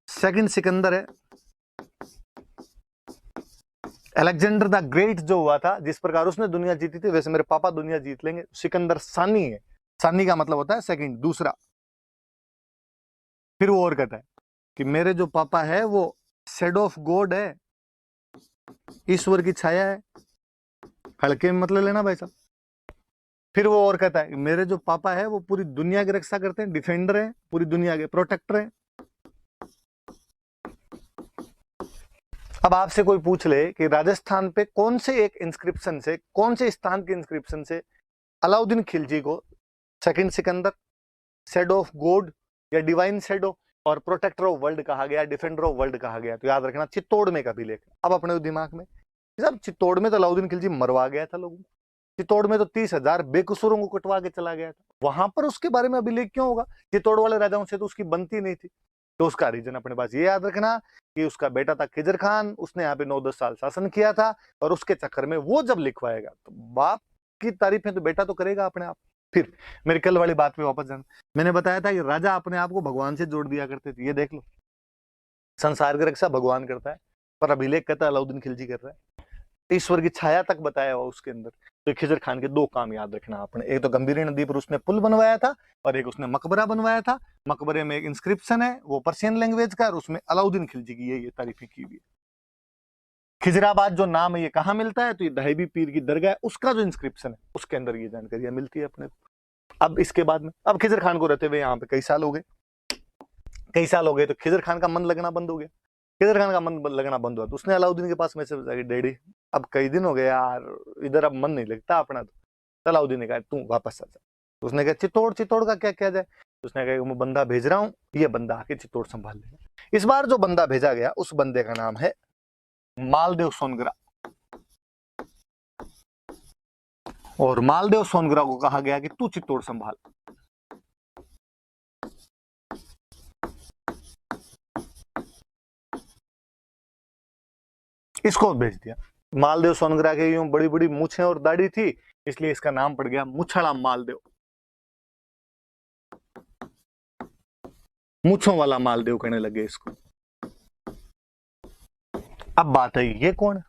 सेकंड सिकंदर है, अलेक्जेंडर द ग्रेट जो हुआ था, जिस प्रकार उसने दुनिया जीती थी वैसे मेरे पापा दुनिया जीत लेंगे। सिकंदर सानी है, सानी का मतलब होता है सेकंड, दूसरा। फिर वो और कहता है कि मेरे जो पापा है वो शेडो ऑफ गॉड है, ईश्वर की छाया है, हल्के में मतलब लेना भाई साहब। फिर वो और कहता है मेरे जो पापा है वो पूरी दुनिया की रक्षा करते हैं, डिफेंडर है, पूरी दुनिया के प्रोटेक्टर है। अब आपसे कोई पूछ ले कि राजस्थान पे कौन से एक इंस्क्रिप्शन से, कौन से स्थान के इंस्क्रिप्शन से अलाउद्दीन खिलजी को second Sikandar, shadow of God या डिवाइन शेडो और प्रोटेक्टर ऑफ वर्ल्ड कहा गया, डिफेंडर ऑफ वर्ल्ड कहा गया, तो याद रखना चित्तौड़ में का भी लेख। अब अपने दिमाग में सब, चित्तौड़ में तो अलाउद्दीन खिलजी मरवा गया था लोगों को, चित्तौड़ में तो 30,000 बेकसूरों को कटवा के चला गया था, वहां पर उसके बारे में अभिलेख क्यों होगा? चित्तौड़ वाले राजाओं से तो उसकी बनती नहीं थी। तो उसका रीजन अपने पास ये याद रखना कि उसका बेटा था खिजर खान, उसने यहाँ पे 9-10 साल शासन किया था और उसके चक्कर में वो जब लिखवाएगा तो बाप की तारीफें तो बेटा तो करेगा अपने आप। फिर मेरी कल वाली बात पे वापस जाना, मैंने बताया था कि राजा अपने आप को भगवान से जोड़ दिया करते थे। ये देख लो, संसार की रक्षा भगवान करता है पर अभिलेख कहता है अलाउद्दीन खिलजी कर रहा है, ईश्वर की छाया तक बताया हुआ उसके अंदर। तो खिजर खान के दो काम याद रखना आपने, एक तो गंभीरी नदी पर उसने पुल बनवाया था और एक उसने मकबरा बनवाया था। मकबरे में एक इंस्क्रिप्शन है वो पर्शियन लैंग्वेज का और उसमें अलाउद्दीन खिलजी की ये तारीफें की हुई है। खिजराबाद जो नाम है ये कहाँ मिलता है, तो ये दहबी पीर की दरगाह है, उसका जो इंस्क्रिप्शन है उसके अंदर ये जानकारियां मिलती है अपने को। अब इसके बाद में, अब खिजर खान को रहते हुए यहाँ पे कई साल हो गए, कई साल हो गए, तो खिजर खान का मन लगना बंद हो गया। खिजर खान का मन लगना बंद हुआ तो उसने अलाउद्दीन के पास मैसेज भेजा कि डैडी अब कई दिन हो गए यार, इधर अब मन नहीं लगता अपना। तो अलाउद्दीन ने कहा तू वापस आ जा। तो उसने कहा चित्तौड़, चित्तौड़ का क्या किया जाए? तो उसने कहा मैं बंदा भेज रहा हूँ, ये बंदा आके चित्तौड़ संभाल लेगा। इस बार जो बंदा भेजा गया उस बंदे का नाम है मालदेव सोनग्रा। और मालदेव सोनग्रा को कहा गया कि तू चित्तौड़ संभाल। इसको भेज दिया। मालदेव सोनग्रा के यूं बड़ी बड़ी मूछें और दाढ़ी थी, इसलिए इसका नाम पड़ गया मुछड़ा मालदेव, मूछों वाला मालदेव कहने लगे इसको। अब बात है ये कौन है,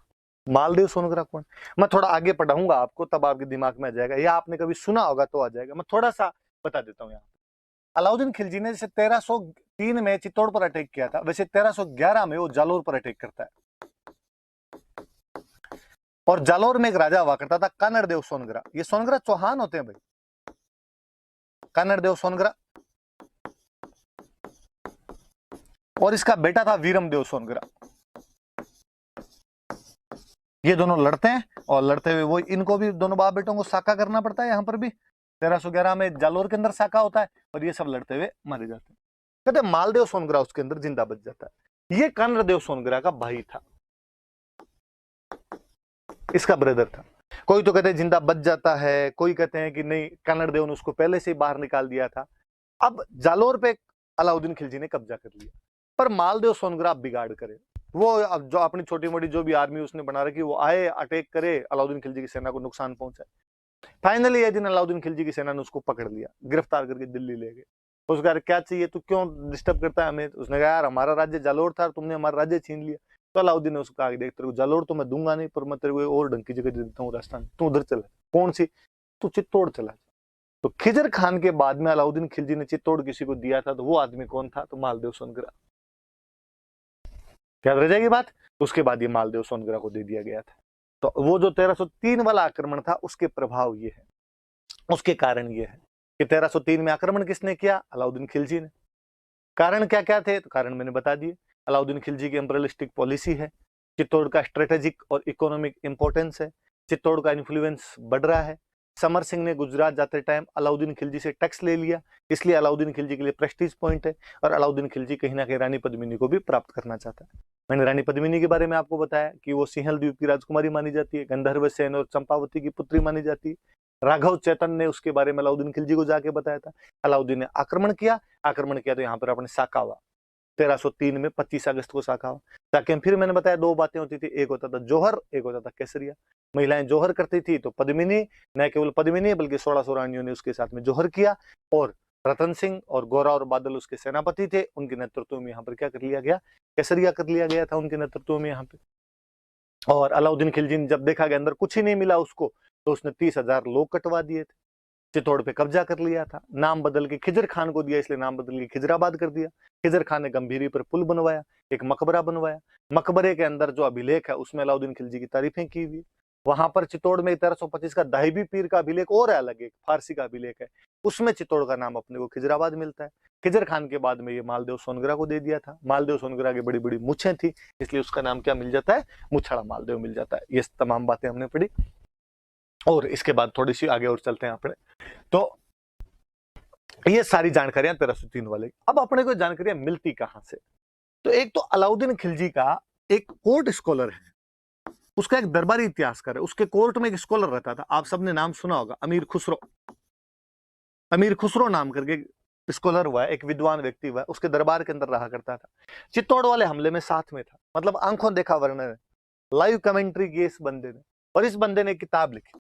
मालदेव सोनग्रा कौन? मैं थोड़ा आगे पढ़ाऊंगा आपको तब आपके दिमाग में आ जाएगा, या आपने कभी सुना होगा तो आ जाएगा। मैं थोड़ा सा बता देता हूँ। यहाँ अलाउद्दीन खिलजी ने जैसे 1303 में चित्तौड़ पर अटैक किया था, वैसे 1311 में वो जालोर पर अटैक करता है। और जालोर में एक राजा हुआ करता था कानड़ देव सोनग्रा। ये सोनग्रा चौहान होते हैं भाई, कानड़ देव सोनग्रा। और इसका बेटा था वीरम देव सोनग्रा। ये दोनों लड़ते हैं और लड़ते हुए वो इनको भी दोनों बाप बेटों को साका करना पड़ता है। यहाँ पर भी 1311 में जालोर के अंदर साका होता है और ये सब लड़ते हुए मारे जाते हैं। कहते मालदेव सोनग्रा उसके अंदर जिंदा बच जाता है। ये कानड़ देव सोनग्रा का भाई था, इसका ब्रदर था। कोई तो कहते हैं जिंदा बच जाता है, कोई कहते हैं कि नहीं कानड़ देव ने उसको पहले से ही बाहर निकाल दिया था। अब जालोर पे अलाउद्दीन खिलजी ने कब्जा कर लिया, पर मालदेव सोनग्रा बिगाड़ करे। वो अब जो अपनी छोटी मोटी जो भी आर्मी उसने बना रखी वो आए, अटैक करे, अलाउद्दीन खिलजी की सेना को नुकसान पहुंचाए। फाइनली एक दिन अलाउद्दीन खिलजी की सेना ने उसको पकड़ लिया, गिरफ्तार करके दिल्ली ले गए। उसने कहा क्या चाहिए, तू क्यों डिस्टर्ब करता है हमें। उसने कहा यार हमारा राज्य जालोर था, तुमने हमारा राज्य छीन लिया। तो अलाउद्दीन ने उसको कहा देख तेरे को जालोर तो मैं दूंगा नहीं, पर मैं तेरे को और ढंग की जगह दे देता हूँ राजस्थान, तू उधर चला। कौन सी? तू चित्तौड़ चला। तो खिजर खान के बाद में अलाउद्दीन खिलजी ने चित्तौड़ किसी को दिया था, तो वो आदमी कौन था? तो मालदेव सोनग्रा। याद रह जाएगी बात। उसके बाद ये मालदेव सोनग्रा को दे दिया गया था। तो वो जो 1303 वाला आक्रमण था उसके प्रभाव ये है, उसके कारण ये है कि 1303 में आक्रमण किसने किया? अलाउद्दीन खिलजी ने। कारण क्या क्या थे? तो कारण मैंने बता दिए। अलाउद्दीन खिलजी की इंपीरियलिस्टिक पॉलिसी है, चित्तौड़ का स्ट्रेटेजिक और इकोनॉमिक इंपॉर्टेंस है, चित्तौड़ का इन्फ्लुएंस बढ़ रहा है। समर सिंह ने गुजरात जाते टाइम अलाउद्दीन खिलजी से टैक्स ले लिया, इसलिए अलाउद्दीन खिलजी के लिए प्रेस्टीज पॉइंट है। और अलाउद्दीन खिलजी कहीं ना कहीं रानी पद्मिनी को भी प्राप्त करना चाहता है। मैंने रानी पद्मिनी के बारे में आपको बताया कि वो सिंहल द्वीप की राजकुमारी मानी जाती है, गंधर्व सेन और चंपावती की पुत्री मानी जाती है। राघव चैतन्य ने उसके बारे में अलाउद्दीन खिलजी को जाके बताया था। अलाउद्दीन ने आक्रमण किया तो यहाँ पर अपने साका हुआ 1303 में 25 अगस्त को साका हुआ। ताकि फिर मैंने बताया दो बातें होती थी, एक होता था जौहर, एक होता था केसरिया। महिलाएं जौहर करती थी तो पद्मिनी, न केवल पद्मिनी बल्कि 1600 रानियों ने उसके साथ में जौहर किया। और रतन सिंह और गोरा और बादल उसके सेनापति थे, उनके नेतृत्व में यहाँ पर क्या कर लिया गया? केसरिया कर लिया गया था उनके नेतृत्व में यहाँ पे। और अलाउद्दीन खिलजी ने जब देखा कि अंदर कुछ ही नहीं मिला उसको, तो उसने 30,000 लोग कटवा दिए थे, चित्तौड़ पे कब्जा कर लिया था। नाम बदल के खिजर खान को दिया, इसलिए नाम बदल के खिजराबाद कर दिया। खिजर खान ने गंभीरी पर पुल बनवाया, एक मकबरा बनवाया। मकबरे के अंदर जो अभिलेख है उसमें अलाउद्दीन खिलजी की तारीफें की हुई। वहां पर चित्तौड़ में 1325 का दाहिबी पीर का अभिलेख और है, अलग एक फारसी का अभिलेख है, उसमें चित्तौड़ का नाम अपने को खिजराबाद मिलता है। खिजर खान के बाद में ये मालदेव सोनग्रा को दे दिया था। मालदेव सोनग्रा की बड़ी बड़ी मुछें थी, इसलिए उसका नाम क्या मिल जाता है? मुछड़ा मालदेव मिल जाता है। ये तमाम बातें हमने पढ़ी। और इसके बाद थोड़ी सी आगे और चलते हैं अपने। तो ये सारी जानकारियां 1303 वाले। अब अपने को जानकारियां मिलती कहां से? तो एक तो अलाउद्दीन खिलजी का एक कोर्ट स्कॉलर है, उसका एक दरबारी इतिहासकार है, उसके कोर्ट में एक स्कॉलर रहता था, आप सबने नाम सुना होगा, अमीर खुसरो। अमीर खुसरो नाम करके स्कॉलर हुआ है, एक विद्वान व्यक्ति हुआ है, उसके दरबार के अंदर रहा करता था। चित्तौड़ वाले हमले में साथ में था, मतलब आंखों देखा वर्णन है, लाइव कमेंट्री की इस बंदे ने। और इस बंदे ने एक किताब लिखी,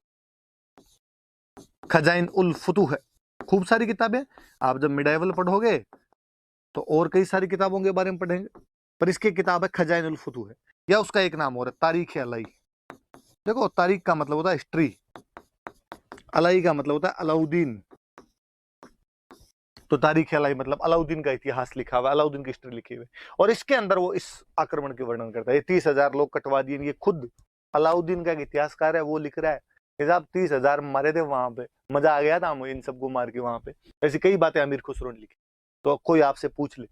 खजाइन उल फुतूह है। खूब सारी किताबें, आप जब मिडाइवल पढ़ोगे तो और कई सारी किताबों के बारे में पढ़ेंगे, पर इसकी किताब है खजाइन उल फुतूह है, या उसका एक नाम और है तारीख अलाई। देखो तारीख का मतलब होता है हिस्ट्री, अलाई का मतलब होता है अलाउद्दीन। तो तारीख अलाई मतलब अलाउद्दीन का इतिहास लिखा हुआ, अलाउद्दीन की हिस्ट्री लिखी हुई। और इसके अंदर वो इस आक्रमण के वर्णन करता है। ये 30,000 लोग कटवा दिए, ये खुद अलाउद्दीन का एक इतिहासकार है, वो लिख रहा है। साहब 30,000 मारे थे वहां पे, मजा आ गया था हम इन सबको मार के वहां पे। ऐसी कई बातें अमीर खुसरो ने लिखी। तो कोई आपसे पूछ ले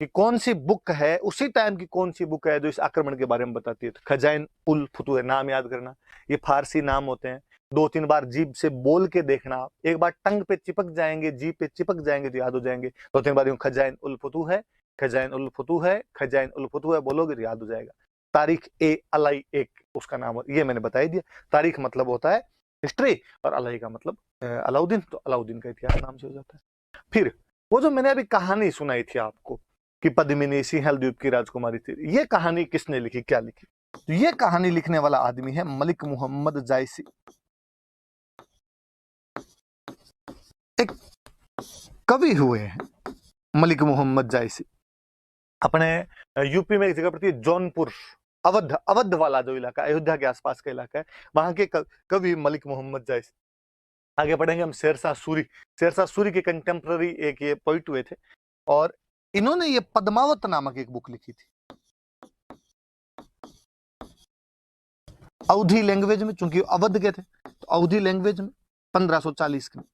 कि कौन सी बुक है उसी टाइम की, कौन सी बुक है जो इस आक्रमण के बारे में बताती है, तो खजाइन उल फुतूह है। नाम याद करना, ये फारसी नाम होते हैं, 2-3 बार जीभ से बोल के देखना, एक बार टंग पे चिपक जाएंगे, जीभ पे चिपक जाएंगे तो याद हो जाएंगे। 2-3 बार खजाइन उल फुतूह है, खजाइन उल फुतूह है, खजाइन उल फुतूह है बोलोगे तो याद हो जाएगा। तारीख ए अलाई एक उसका नाम, ये मैंने बता ही दिया। तारीख मतलब होता है हिस्ट्री, और अलाई का मतलब अलाउद्दीन, तो अलाउद्दीन का इतिहास नाम से हो जाता है। फिर वो जो मैंने अभी कहानी सुनाई थी आपको कि पद्मिनी सिंहल द्वीप की राजकुमारी थी, ये कहानी किसने लिखी, क्या लिखी? तो ये कहानी लिखने वाला आदमी है मलिक मोहम्मद जायसी। एक कवि हुए हैं मलिक मोहम्मद जायसी। अपने यूपी में एक जगह पड़ती है जौनपुर, अवध, अवध वाला जो इलाका, अयोध्या के आसपास का इलाका है, वहां के कवि मलिक मोहम्मद जायसी। आगे बढ़ेंगे हम शेरशाह सूरी। शेरशाह सूरी के कंटेम्प्ररी एक ये पोइट हुए थे, और इन्होंने ये पद्मावत नामक एक बुक लिखी थी अवधी लैंग्वेज में, चूंकि अवध के थे तो अवधी लैंग्वेज में 1540 में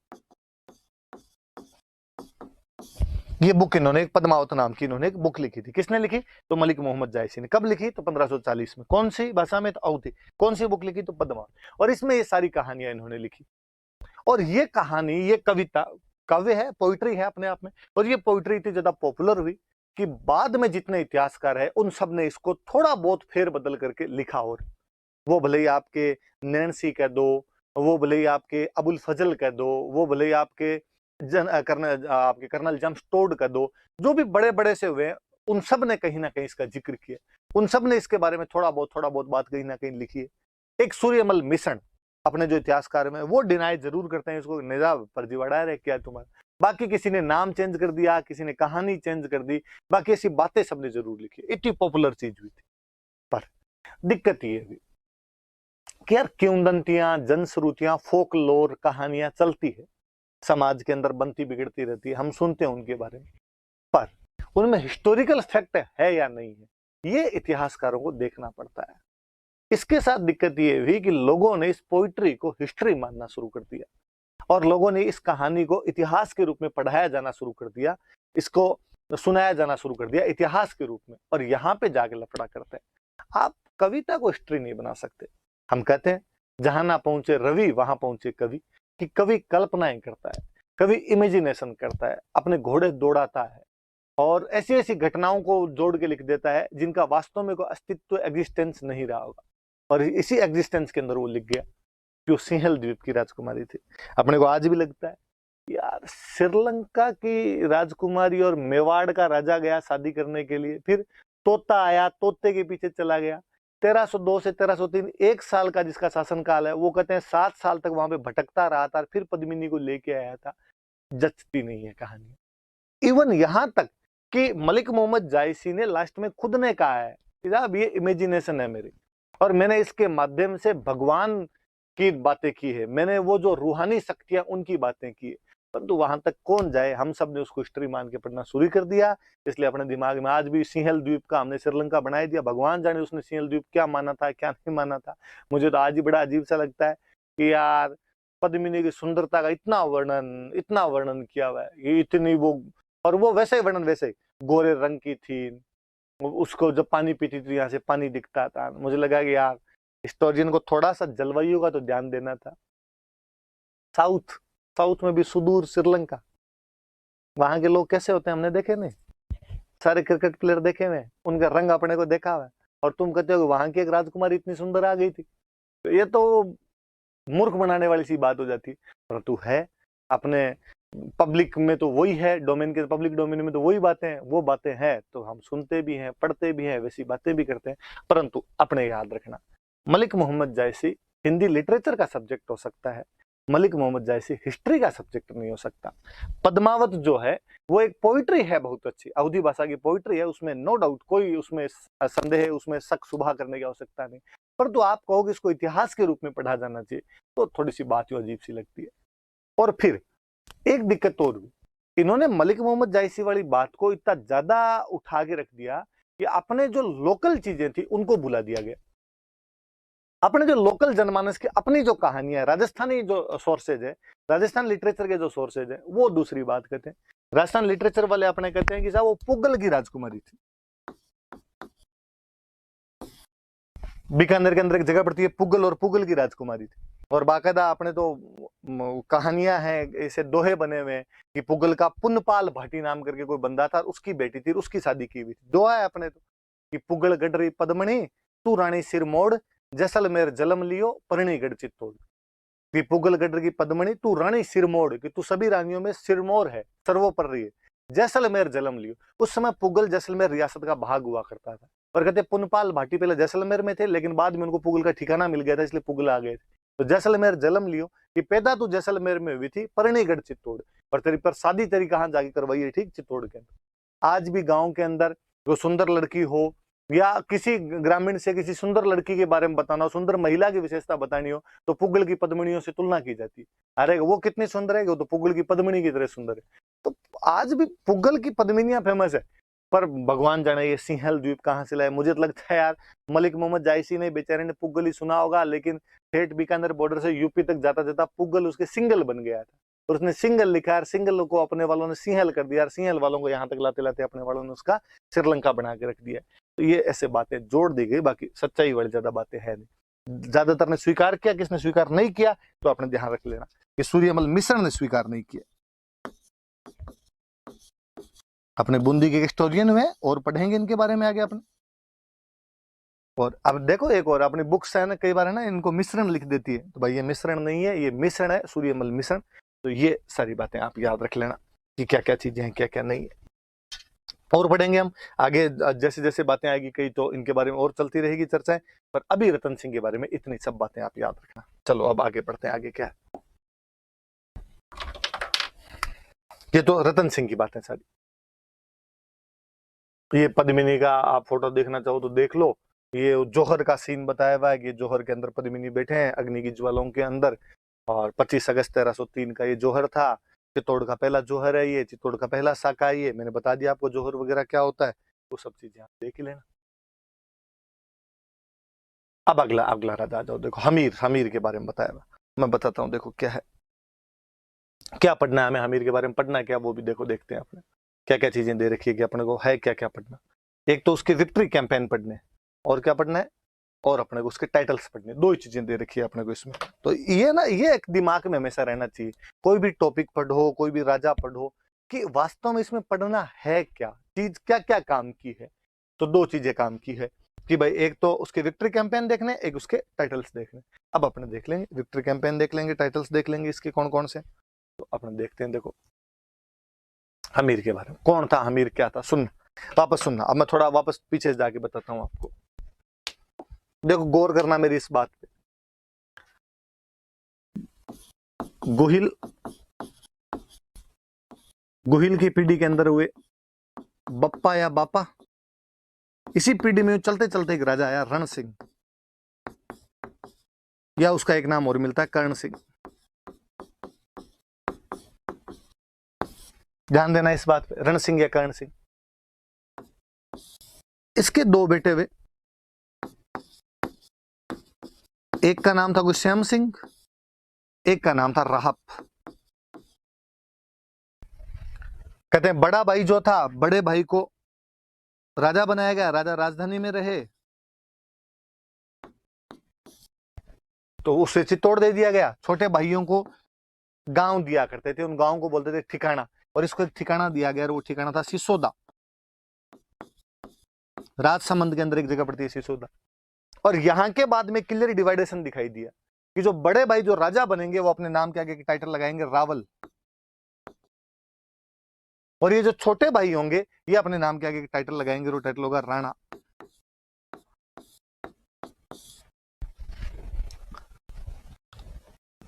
ये बुक इन्होंने, पद्मावत नाम की इन्होंने एक बुक लिखी थी। किसने लिखी? तो मलिक मोहम्मद जायसी ने। कब लिखी? तो 1540 में। कौन सी भाषा में? तो अवधी। कौन सी बुक लिखी? तो पद्मावत। और इसमें ये सारी कहानियां इन्होंने लिखी। और ये कहानी, ये कविता, काव्य है, पोइट्री है अपने आप में। और ये पोइट्री इतनी ज्यादा पॉपुलर हुई कि बाद में जितने इतिहासकार है उन सब ने इसको थोड़ा बहुत फेर बदल करके लिखा। और वो भले ही आपके नैन्सी कह दो, वो भले ही आपके अबुल फजल कह दो, वो भले ही आपके कर्नल जेम्स टोड कह दो, जो भी बड़े बड़े से हुए उन सब ने कहीं ना कहीं इसका जिक्र किया, उन सब ने इसके बारे में थोड़ा बहुत बात कहीं ना कहीं लिखी है। एक सूर्यमल मिशन अपने जो इतिहासकार में वो डिनाई जरूर करते हैं इसको, निजाब फर्जीवाड़ा है क्या तुम्हारा, बाकी किसी ने नाम चेंज कर दिया, किसी ने कहानी चेंज कर दी, बाकी ऐसी बातें सबने जरूर लिखी, इतनी पॉपुलर चीज हुई थी। पर दिक्कत ये हुई कि यार किंवदंतियां, जनश्रुतियां, फोक लोर कहानियां चलती है समाज के अंदर, बनती बिगड़ती रहती है, हम सुनते हैं उनके बारे में, पर उनमें हिस्टोरिकल फैक्ट है या नहीं है, ये इतिहासकारों को देखना पड़ता है। इसके साथ दिक्कत ये हुई कि लोगों ने इस पोइट्री को हिस्ट्री मानना शुरू कर दिया और लोगों ने इस कहानी को इतिहास के रूप में पढ़ाया जाना शुरू कर दिया, इसको सुनाया जाना शुरू कर दिया इतिहास के रूप में, और यहां पे जाके लफड़ा करते हैं। आप कविता को हिस्ट्री नहीं बना सकते। हम कहते हैं जहां ना पहुंचे रवि वहां पहुंचे कवि, कि कवि कल्पनाएं करता है, कवि इमेजिनेशन करता है, अपने घोड़े दौड़ाता है और ऐसी ऐसी घटनाओं को जोड़ के लिख देता है जिनका वास्तव में कोई अस्तित्व, एग्जिस्टेंस नहीं रहा होगा, और इसी एग्जिस्टेंस के अंदर वो लिख गया कि वो सिंहल द्वीप की राजकुमारी थी। अपने को आज भी लगता है यार श्रीलंका की राजकुमारी और मेवाड़ का राजा गया शादी करने के लिए, फिर तोता आया, तोते के पीछे चला गया, 1302 से 1303 एक साल का जिसका शासनकाल है, वो कहते हैं 7 साल तक वहां पे भटकता रहा था, फिर पद्मिनी को लेके आया था। जचती नहीं है कहानी। इवन यहां तक कि मलिक मोहम्मद जायसी ने लास्ट में खुद ने कहा है कि साहब ये इमेजिनेशन है मेरी, और मैंने इसके माध्यम से भगवान की बातें की है, मैंने वो जो रूहानी शक्तियां उनकी बातें की है। परंतु वहां तक कौन जाए, हम सब ने उसको हिस्ट्री मान के पढ़ना शुरू कर दिया। इसलिए अपने दिमाग में आज भी सिंहल द्वीप का हमने श्रीलंका बना दिया। भगवान जाने उसने सिंहल द्वीप क्या माना था, क्या नहीं माना था। मुझे तो आज ही बड़ा अजीब सा लगता है कि यार पद्मिनी की सुंदरता का इतना वर्णन किया हुआ है, ये इतनी वो, और वो वैसे वर्णन वैसे गोरे रंग की थी, उसको जब पानी पीती थी यहाँ से पानी दिखता था। मुझे लगा कि यार हिस्टोरियन को थोड़ा सा जलवायु का तो ध्यान देना था। साउथ में भी सुदूर श्रीलंका, वहां के लोग कैसे होते हैं हमने देखे नहीं, सारे क्रिकेट प्लेयर देखे हुए, उनका रंग अपने को देखा हुआ है, और तुम कहते हो कि वहां की एक राजकुमारी इतनी सुंदर आ गई थी। तो ये तो मूर्ख बनाने वाली सी बात हो जाती। परंतु है अपने पब्लिक में तो वही है, डोमेन के पब्लिक डोमेन में तो वही बातें हैं, वो बातें हैं तो हम सुनते भी हैं, पढ़ते भी हैं, वैसी बातें भी करते हैं। परंतु अपने याद रखना, मलिक मोहम्मद जायसी हिंदी लिटरेचर का सब्जेक्ट हो सकता है, मलिक मोहम्मद जायसी हिस्ट्री का सब्जेक्ट नहीं हो सकता। पद्मावत जो है वो एक पोइट्री है, बहुत अच्छी अवधी भाषा की पोइट्री है, उसमें नो डाउट, कोई उसमें संदेह, उसमें शक शुबा करने की आवश्यकता नहीं। परंतु आप कहोगे इसको इतिहास के रूप में पढ़ा जाना चाहिए, तो थोड़ी सी बात अजीब सी लगती है। और फिर एक दिक्कत और भी, इन्होंने मलिक मोहम्मद जायसी वाली बात को इतना ज्यादा उठा के रख दिया कि अपने जो लोकल चीजें थी उनको भुला दिया गया। अपने जो लोकल जनमानस की अपनी जो कहानियां, राजस्थानी जो सोर्सेज है, राजस्थान लिटरेचर के जो सोर्सेज है, वो दूसरी बात कहते हैं। राजस्थान लिटरेचर वाले अपने कहते हैं कि साहब वो पुगल की राजकुमारी थी। बीकानेर के अंदर एक जगह पड़ती है पुगल, और पुगल की राजकुमारी थी। और बाकायदा अपने तो कहानियां हैं, ऐसे दोहे बने हुए हैं कि पुगल का पुनपाल भाटी नाम करके कोई बंदा था, उसकी बेटी थी, उसकी शादी की हुई थी। दोहा है अपने तो कि पुगल गडरी पद्मणी तू रानी सिर मोड़, जैसलमेर जलम लियो परिणीगढ़ चित्तौड़। कि पुगल गडर की पद्मणी तू रानी सिरमोड़, कि तू सभी रानियों में सिरमौर है, सर्वोपरि है। जैसलमेर जलम लियो, उस समय पुगल जैसलमेर रियासत का भाग हुआ करता था। और कहते पुनपाल भाटी पहले जैसलमेर में थे, लेकिन बाद में उनको पुगल का ठिकाना मिल गया था, इसलिए पुगल आ गए थे। तो जैसलमेर जलम लियो कि पैदा तू जैसलमेर में हुई थी, परिणीगढ़ चित्तौड़, और तेरी पर शादी तेरी कहां जाके करवाई है, ठीक चित्तौड़ के अंदर। आज भी गांव के अंदर जो सुंदर लड़की हो, या किसी ग्रामीण से किसी सुंदर लड़की के बारे में बताना हो, सुंदर महिला की विशेषता बतानी हो, तो पुगल की पद्मणियों से तुलना की जाती है। अरे वो कितनी सुंदर है, वो तो पुगल की पद्मणी की तरह सुंदर है। तो आज भी पुगल की पद्मिनियां फेमस है। पर भगवान जाने ये सिंहल द्वीप कहाँ से लाए। मुझे तो लगता है यार मलिक मोहम्मद जायसी ने बेचारे ने पुगल ही सुना होगा, लेकिन ठेठ बीकानेर बॉर्डर से यूपी तक जाता जाता पुगल उसके सिंगल बन गया था, और उसने सिंगल लिखा, और सिंगल को अपने वालों ने सिंहल कर दिया, और सिंहल वालों को यहाँ तक लाते लाते अपने वालों ने उसका श्रीलंका बना के रख दिया। तो ये ऐसे बातें जोड़ दी गई, बाकी सच्चाई वाली ज्यादा बातें है नहीं। ज्यादातर ने स्वीकार किया, किसने स्वीकार नहीं किया तो आपने ध्यान रख लेना कि सूर्यमल मिश्र ने स्वीकार नहीं किया। अपने बूंदी के हिस्टोरियन हुए और पढ़ेंगे इनके बारे में आगे अपने। और अब देखो एक और अपनी बुक्स है ना, कई बार है ना इनको मिश्रण लिख देती है, तो भाई ये मिश्रण नहीं है, ये मिश्रण है, सूर्यमल मिश्रण। तो ये सारी बातें आप याद रख लेना कि क्या क्या चीजें हैं, क्या क्या नहीं है। और पढ़ेंगे हम आगे, जैसे जैसे बातें आएगी कई, तो इनके बारे में और चलती रहेगी चर्चाएं। पर अभी रतन सिंह के बारे में इतनी सब बातें आप याद रखना। चलो अब आगे पढ़ते हैं, आगे क्या है। ये तो रतन सिंह की बात है सारी। ये पद्मिनी का आप फोटो देखना चाहो तो देख लो। ये जौहर का सीन बताया हुआ है कि जौहर के अंदर पद्मिनी बैठे हैं अग्नि की ज्वालाओं के अंदर, और 25 अगस्त 1303 का ये जौहर था। चित्तौड़ का पहला जौहर है ये, चित्तौड़ का पहला साका है ये। मैंने बता दिया आपको जौहर वगैरह क्या होता है, वो सब चीजें आप देख ही लेना। अब अगला अगला राजा जाओ, देखो हमीर, हमीर के बारे में बताया हुआ। मैं बताता हूँ, देखो क्या है, क्या पढ़ना है हमें, हमीर के बारे में पढ़ना है क्या, वो भी देखो, देखते हैं अपने क्या क्या चीजें दे रखी है कि अपने को है क्या क्या पढ़ना। एक तो उसके विक्ट्री कैंपेन पढ़ने, और क्या पढ़ना है, और अपने को उसके टाइटल्स पढ़ने, दो ही चीजें दे रखी है अपने को इसमें। तो ये ना, ये एक दिमाग में हमेशा रहना चाहिए, कोई भी टॉपिक पढ़ो, कोई भी राजा पढ़ो, कि वास्तव में इसमें पढ़ना है क्या चीज, क्या क्या काम की है। तो दो चीजें काम की है कि भाई एक तो उसके विक्ट्री कैंपेन देखने, एक उसके टाइटल्स देखने। अब अपने देख लेंगे, विक्ट्री कैंपेन देख लेंगे, टाइटल्स देख लेंगे इसके कौन कौन से। तो अपने देखते हैं, देखो हमीर के बारे में, कौन था हमीर, क्या था, सुन वापस सुनना। अब मैं थोड़ा वापस पीछे जाके बताता हूं आपको, देखो गौर करना मेरी इस बात पे। गुहिल, गुहिल की पीढ़ी के अंदर हुए बप्पा या बापा, इसी पीढ़ी में चलते चलते एक राजा आया रण सिंह, या उसका एक नाम और मिलता है कर्ण सिंह। ध्यान देना इस बात पे, रण सिंह या कर्ण सिंह। इसके दो बेटे हुए, एक का नाम था गुश्याम सिंह, एक का नाम था राहप। कहते हैं बड़ा भाई जो था, बड़े भाई को राजा बनाया गया, राजा राजधानी में रहे, तो उसे चित्तौड़ दे दिया गया। छोटे भाइयों को गांव दिया करते थे, उन गांव को बोलते थे ठिकाना, और इसको एक ठिकाना दिया गया, और वो ठिकाना था सिसोदा। राजसमंद के अंदर एक जगह पड़ती है सिसोदा। और यहां के बाद में क्लियर डिवाइडेशन दिखाई दिया कि जो बड़े भाई जो राजा बनेंगे वो अपने नाम के आगे की टाइटल लगाएंगे रावल, और ये जो छोटे भाई होंगे ये अपने नाम के आगे की टाइटल लगाएंगे, वो टाइटल होगा राणा।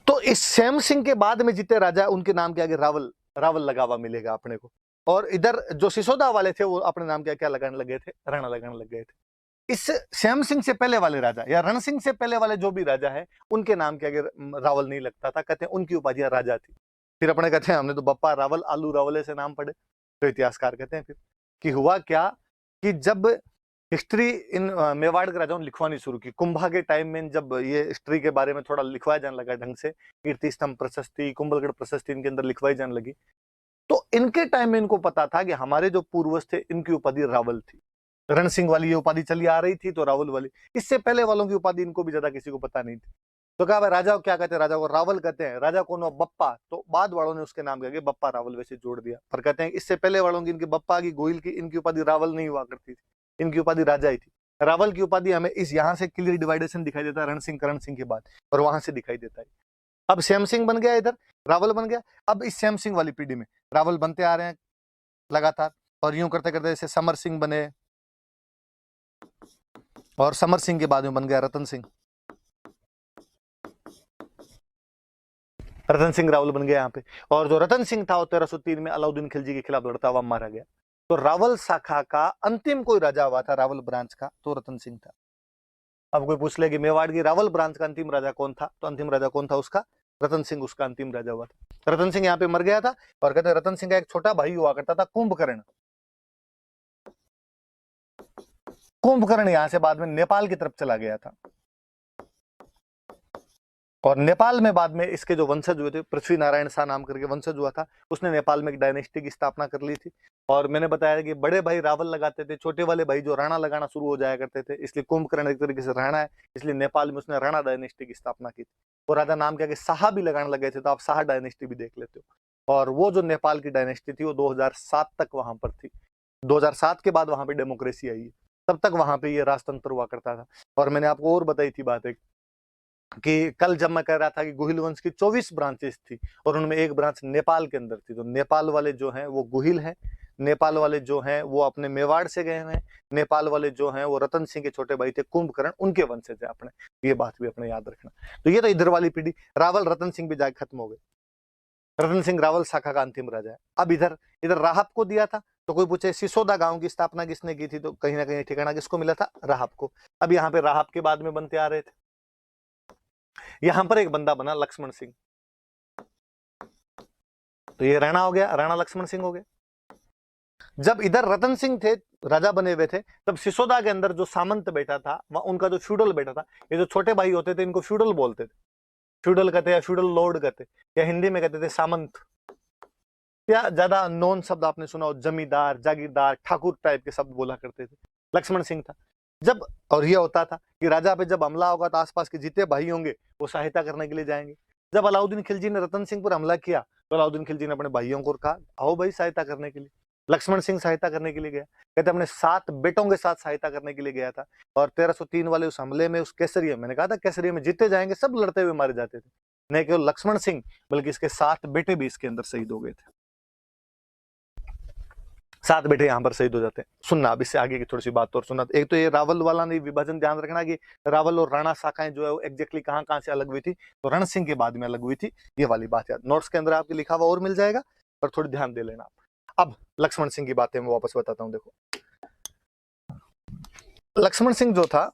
तो इस श्याम सिंह के बाद में जितने राजा उनके नाम के आगे रावल, रावल लगा हुआ मिलेगा अपने को। और इधर जो सिसोदा वाले थे वो अपने नाम के क्या लगाने लगे थे, राणा लगाने लग गए थे। इस श्याम सिंह से पहले वाले राजा या रण सिंह से पहले वाले जो भी राजा है उनके नाम के आगे रावल नहीं लगता था, कहते हैं उनकी उपाधियां राजा थी। फिर अपने कहते हैं हमने तो बप्पा रावल आलू रावले से नाम पढ़े। तो इतिहासकार कहते हैं फिर कि हुआ क्या कि जब हिस्ट्री इन मेवाड़ के राजाओं ने लिखवानी शुरू की, कुंभा के टाइम में जब ये हिस्ट्री के बारे में थोड़ा लिखवाया जाने लगा ढंग से, कीर्ति स्तंभ प्रशस्ति, कुंभलगढ़ प्रशस्ति इनके अंदर लिखवाई जाने लगी, तो इनके टाइम में इनको पता था कि हमारे जो पूर्वज थे इनकी उपाधि रावल थी। रण सिंह वाली ये उपाधि चली आ रही थी तो रावल वाली, इससे पहले वालों की उपाधि इनको भी ज्यादा किसी को पता नहीं थी। तो कहा भाई राजा को क्या कहते हैं, राजा को रावल कहते हैं, राजा कौन हुआ, बप्पा। तो बाद वालों ने उसके नाम के बप्पा रावल वैसे जोड़ दिया, पर कहते हैं इससे पहले वालों की, इनकी बप्पा की, गोहिल की, इनकी उपाधि रावल नहीं हुआ करती थी, इनकी उपाधि राजा ही थी। रावल की उपाधि हमें इस यहाँ से क्लियर डिवाइडेशन दिखाई देता है रण सिंह करण सिंह के बाद, और वहां से दिखाई देता है। अब श्याम सिंह बन गया, इधर रावल बन गया। अब इस श्याम सिंह वाली पीढ़ी में रावल बनते आ रहे हैं लगातार, और यूं करते करते जैसे समर सिंह बने, और समर सिंह के बाद में बन गया रतन सिंह, रतन सिंह रावल बन गया यहाँ पे। और जो रतन सिंह था वो 1303 में अलाउद्दीन खिलजी के खिलाफ लड़ता हुआ मारा गया। तो रावल शाखा का अंतिम कोई राजा हुआ था रावल ब्रांच का, तो रतन सिंह था। अब कोई पूछ ले कि मेवाड़ की रावल ब्रांच का अंतिम राजा कौन था, तो अंतिम राजा कौन था उसका, रतन सिंह उसका अंतिम राजा हुआ था। रतन सिंह यहाँ पे मर गया था, और कहते हैं रतन सिंह का एक छोटा भाई हुआ करता था कुंभकर्ण। कुंभकर्ण यहाँ से बाद में नेपाल की तरफ चला गया था, और नेपाल में बाद में इसके जो वंशज हुए थे, पृथ्वी नारायण शाह नाम करके वंशज हुआ था, उसने नेपाल में एक डायनेस्टी की स्थापना कर ली थी। और मैंने बताया कि बड़े भाई रावल लगाते थे, छोटे वाले भाई जो राणा लगाना शुरू हो जाया करते थे, इसलिए कुंभकर्ण एक तरीके से राणा है, इसलिए नेपाल में उसने राणा डायनेस्टी की स्थापना की थी। और राजा नाम के आगे शाह भी लगाने लगे थे, तो आप शाह डायनेस्टी भी देख लेते हो। और वो जो नेपाल की डायनेस्टी थी वो 2007 तक वहां पर थी। 2007 के बाद वहां पे डेमोक्रेसी आई है, तब तक वहां पे ये राजतंत्र हुआ करता था। और मैंने आपको और बताई थी बात एक, कि कल जब मैं कह रहा था कि गुहिल वंश की 24 ब्रांचेस थी, और उनमें एक ब्रांच नेपाल के अंदर थी। तो नेपाल वाले जो हैं वो गुहिल हैं, नेपाल वाले जो हैं वो अपने मेवाड़ से गए हैं, नेपाल वाले जो हैं वो रतन सिंह के छोटे भाई थे कुंभकर्ण, उनके वंशज थे अपने। ये बात भी अपने याद रखना। तो ये तो इधर वाली पीढ़ी, रावल रतन सिंह भी जाके खत्म हो गए। रतन सिंह रावल शाखा का अंतिम राजा है। अब इधर इधर राहत को दिया था, तो कोई पूछे सिसोदा गांव की स्थापना किसने की थी, तो कहीं ना कहीं ठिकाना किसको मिला था, राहत को। अब यहाँ पे राहत के बाद में बनते आ रहे थे। यहां पर एक बंदा बना लक्ष्मण सिंह, तो ये राणा हो गया, राणा लक्ष्मण सिंह हो गया। जब इधर रतन सिंह थे, राजा बने हुए थे, तब सिसोदा के अंदर जो सामंत बैठा था, वह उनका जो फ्यूडल बैठा था, ये जो छोटे भाई होते थे इनको फ्यूडल बोलते थे, फ्यूडल कहते या फ्यूडल लॉर्ड कहते, या हिंदी में कहते थे सामंत, या ज्यादा नॉन शब्द आपने सुना हो, जमींदार, जागीरदार, ठाकुर टाइप के शब्द बोला करते थे। लक्ष्मण सिंह था। जब और यह होता था कि राजा पे जब हमला होगा तो आसपास के जितने भाई होंगे वो सहायता करने के लिए जाएंगे। जब अलाउद्दीन खिलजी ने रतन सिंह पर हमला किया तो अलाउद्दीन खिलजी ने अपने भाइयों को कहा आओ भाई सहायता करने के लिए। लक्ष्मण सिंह सहायता करने के लिए गया, कहते अपने 7 बेटों के साथ सहायता करने के लिए गया था। और 1303 वाले उस हमले में, उस केसरिया, मैंने कहा था केसरिया में जीते जाएंगे, सब लड़ते हुए मारे जाते थे। नहीं केवल लक्ष्मण सिंह बल्कि इसके 7 बेटे भी इसके अंदर शहीद हो गए थे। 7 बेटे यहां पर शहीद हो जाते हैं। सुनना अब इससे आगे की थोड़ी सी बात और सुनना। एक तो ये रावल वाला नहीं विभाजन ध्यान रखना कि रावल और राणा शाखाएं जो है वो एग्जैक्टली कहां कहां से अलग हुई थी, तो रण सिंह के बाद में अलग हुई थी, ये वाली बात याद। नोट्स के अंदर आपके लिखा हुआ और मिल जाएगा, पर थोड़ी ध्यान दे लेना। अब लक्ष्मण सिंह की बातें मैं वापस बताता हूं। देखो लक्ष्मण सिंह जो था,